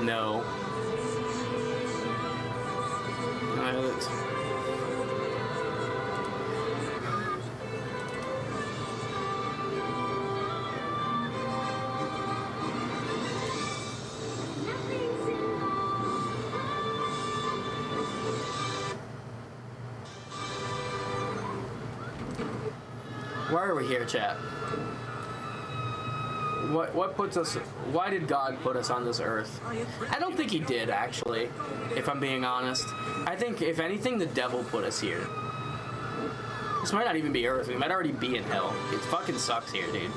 S1: No. Why are we here, chat? What puts us... Why did God put us on this earth? I don't think he did, actually, if I'm being honest. I think, if anything, the devil put us here. This might not even be Earth. We might already be in hell. It fucking sucks here, dude.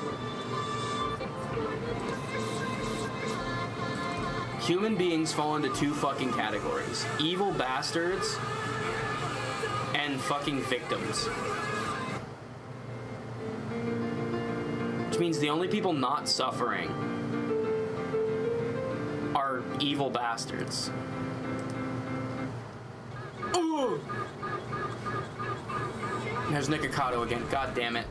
S1: Human beings fall into two fucking categories. Evil bastards and fucking victims. Which means the only people not suffering are evil bastards. Ooh! There's Nikocado again. God damn it.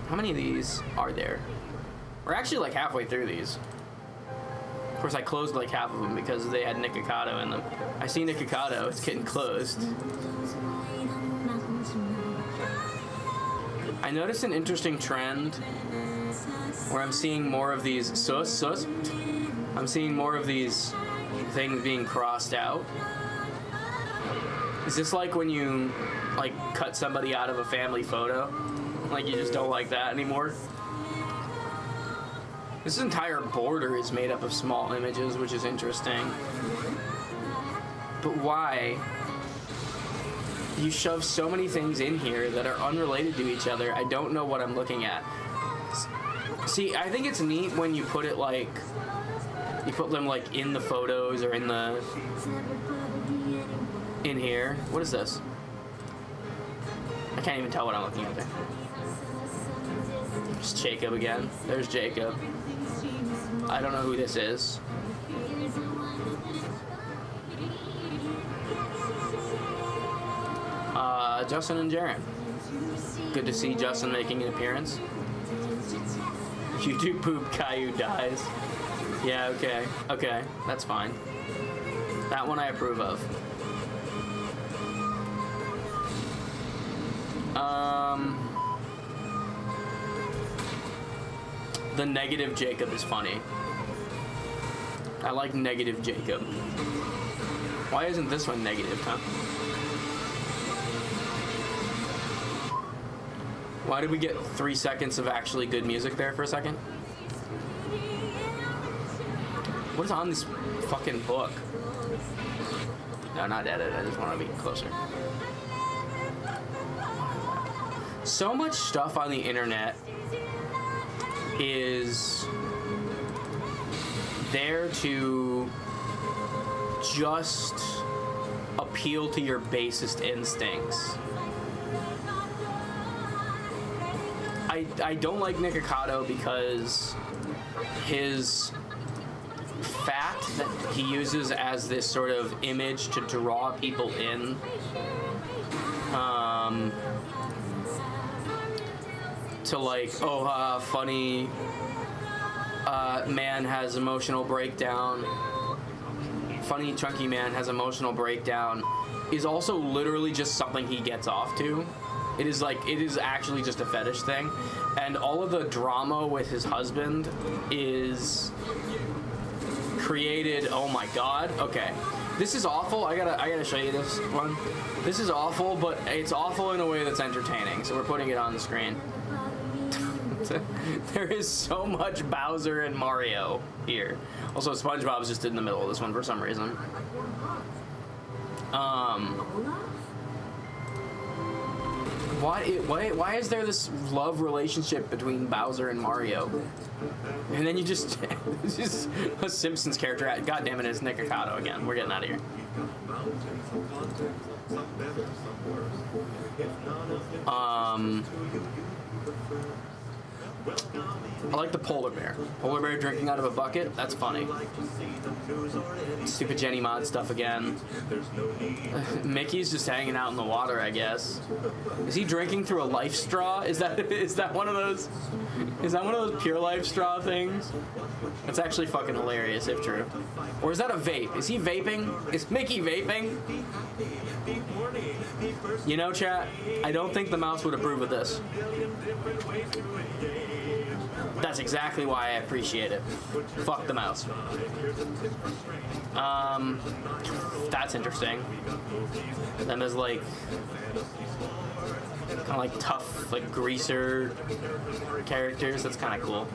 S1: How many of these are there? We're actually like halfway through these. Of course, I closed like half of them because they had Nikocado in them. I see Nikocado. It's getting closed. I noticed an interesting trend where I'm seeing more of these I'm seeing more of these things being crossed out. Is this like when you like cut somebody out of a family photo? Like you just don't like that anymore? This entire border is made up of small images, which is interesting. But why? You shove so many things in here that are unrelated to each other. I don't know what I'm looking at. See, I think it's neat when you put it like, you put them like in the photos or in here. What is this? I can't even tell what I'm looking at there. There's Jacob again. There's Jacob. I don't know who this is. Justin and Jaren. Good to see Justin making an appearance. You do poop, Caillou dies. Yeah, okay. Okay, that's fine. That one I approve of. The negative Jacob is funny. I like negative Jacob. Why isn't this one negative, huh? Why did we get 3 seconds of actually good music there for a second? What is on this fucking book? No, not edit. I just want to be closer. So much stuff on the internet is there to just appeal to your basest instincts. I don't like Nikocado because his fact that he uses as this sort of image to draw people in, to like, funny man has emotional breakdown, funny chunky man has emotional breakdown, is also literally just something he gets off to. It is actually just a fetish thing. And all of the drama with his husband is created. Oh my god. Okay. This is awful. I gotta show you this one. This is awful, but it's awful in a way that's entertaining. So we're putting it on the screen. There is so much Bowser and Mario here. Also, SpongeBob's just in the middle of this one for some reason. Why is there this love relationship between Bowser and Mario? And then you just, it's just a Simpsons character. God damn it, it's Nikocado again. We're getting out of here. I like the polar bear. Polar bear drinking out of a bucket? That's funny. Stupid Jenny Mod stuff again. Mickey's just hanging out in the water, I guess. Is he drinking through a life straw? Is that one of those? Is that one of those Pure Life straw things? That's actually fucking hilarious if true. Or is that a vape? Is he vaping? Is Mickey vaping? You know, chat, I don't think the mouse would approve of this. That's exactly why I appreciate it. Fuck the mouse. That's interesting. Then there's like kind of like tough, like greaser characters. That's kind of cool.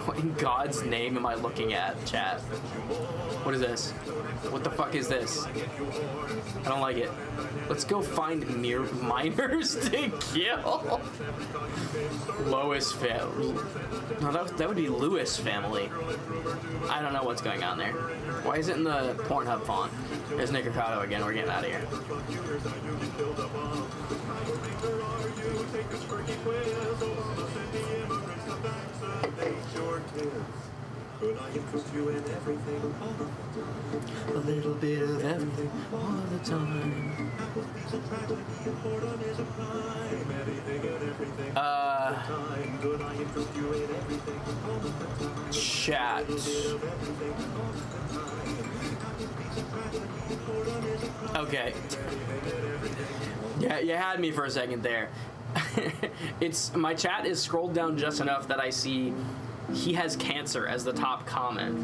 S1: What in God's name am I looking at, chat? What is this? What the fuck is this? I don't like it. Let's go find miners to kill. Lois family. No, that would be Lewis family. I don't know what's going on there. Why is it in the Pornhub font? There's Nikocado again. We're getting out of here.
S8: Could I interest you in everything all the time?
S1: A little bit of everything all the time.
S8: Applebee's a tragedy and boredom is a crime. Anything and everything all the time. Could I interest you in everything all the time?
S1: Chat. Okay. Yeah, you had me for a second there. It's my chat is scrolled down just enough that I see he has cancer as the top comment.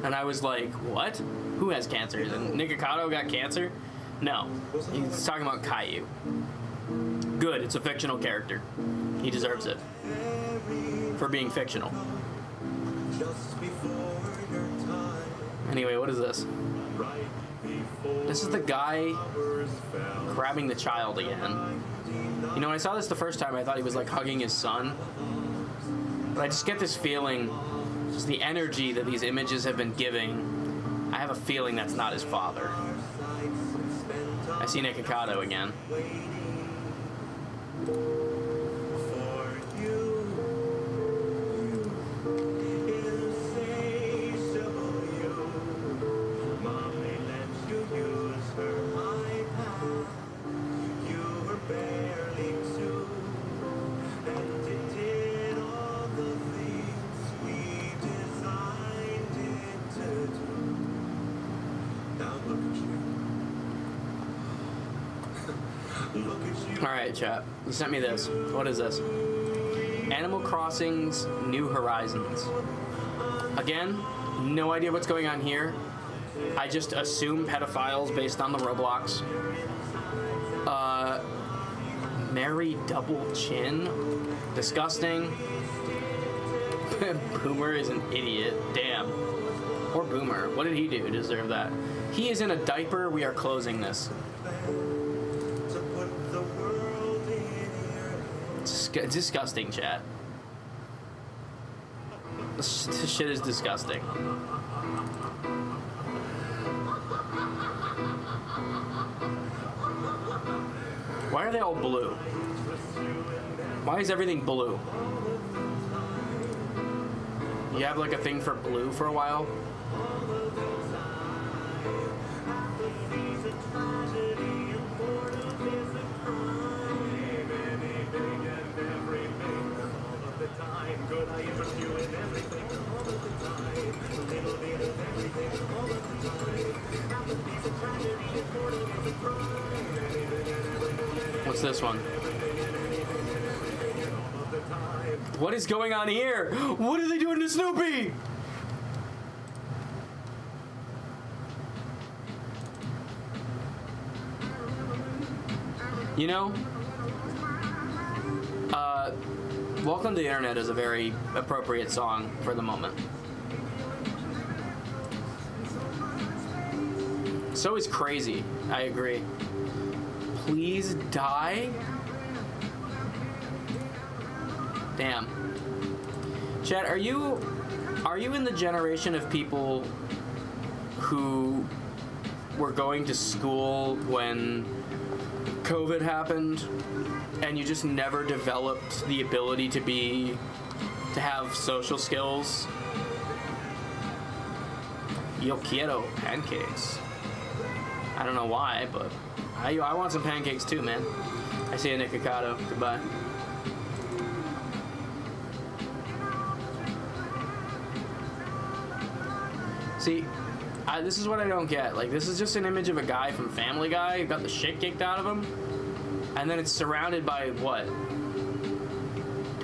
S1: And I was like, what? Who has cancer? And Nikocado got cancer? No. He's talking about Caillou. Good, it's a fictional character. He deserves it. For being fictional. Anyway, what is this? This is the guy grabbing the child again. You know, when I saw this the first time, I thought he was like hugging his son. But I just get this feeling, just the energy that these images have been giving, I have a feeling that's not his father. I see Nikocado again. Alright, chat. You sent me this. What is this? Animal Crossing's New Horizons. Again, no idea what's going on here. I just assume pedophiles based on the Roblox. Mary Double Chin. Disgusting. Boomer is an idiot. Damn. Poor Boomer. What did he do to deserve that? He is in a diaper. We are closing this. Disgusting, chat. This shit is disgusting. Why are they all blue? Why is everything blue? You have like a thing for blue for a while? What's this one? What is going on here? What are they doing to Snoopy? You know, Welcome to the Internet is a very appropriate song for the moment. So is Crazy. I agree. Please die? Damn. Chad, are you in the generation of people who were going to school when COVID happened and you just never developed the ability to have social skills? Yo quiero pancakes. I don't know why, but I want some pancakes too, man. I see a Nikocado. Goodbye. See, this is what I don't get. Like, this is just an image of a guy from Family Guy who got the shit kicked out of him. And then it's surrounded by, what?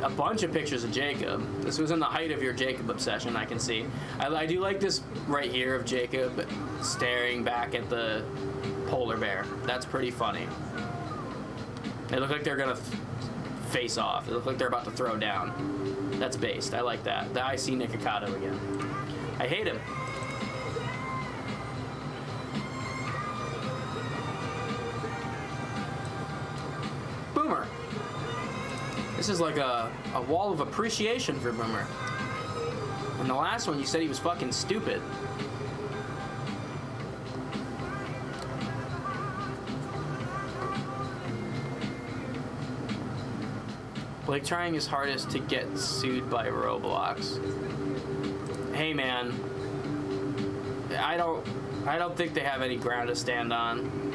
S1: A bunch of pictures of Jacob. This was in the height of your Jacob obsession, I can see. I do like this right here of Jacob staring back at the polar bear. That's pretty funny. They look like they're gonna face off. They look like they're about to throw down. That's based. I like that. I see Nikocado again. I hate him. Boomer. This is like a wall of appreciation for Boomer. And the last one, you said he was fucking stupid. Blake trying his hardest to get sued by Roblox. Hey man, I don't think they have any ground to stand on.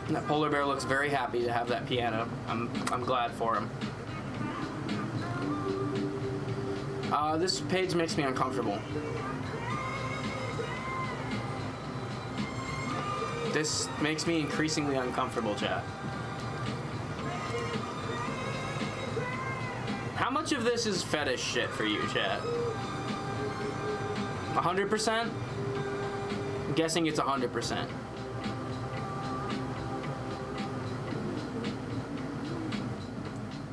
S1: That polar bear looks very happy to have that piano. I'm glad for him. This page makes me uncomfortable. This makes me increasingly uncomfortable, chat. How much of this is fetish shit for you, chat? 100%? I'm guessing it's 100%.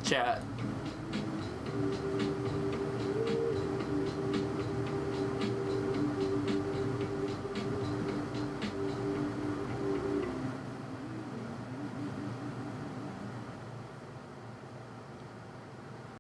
S1: Chat.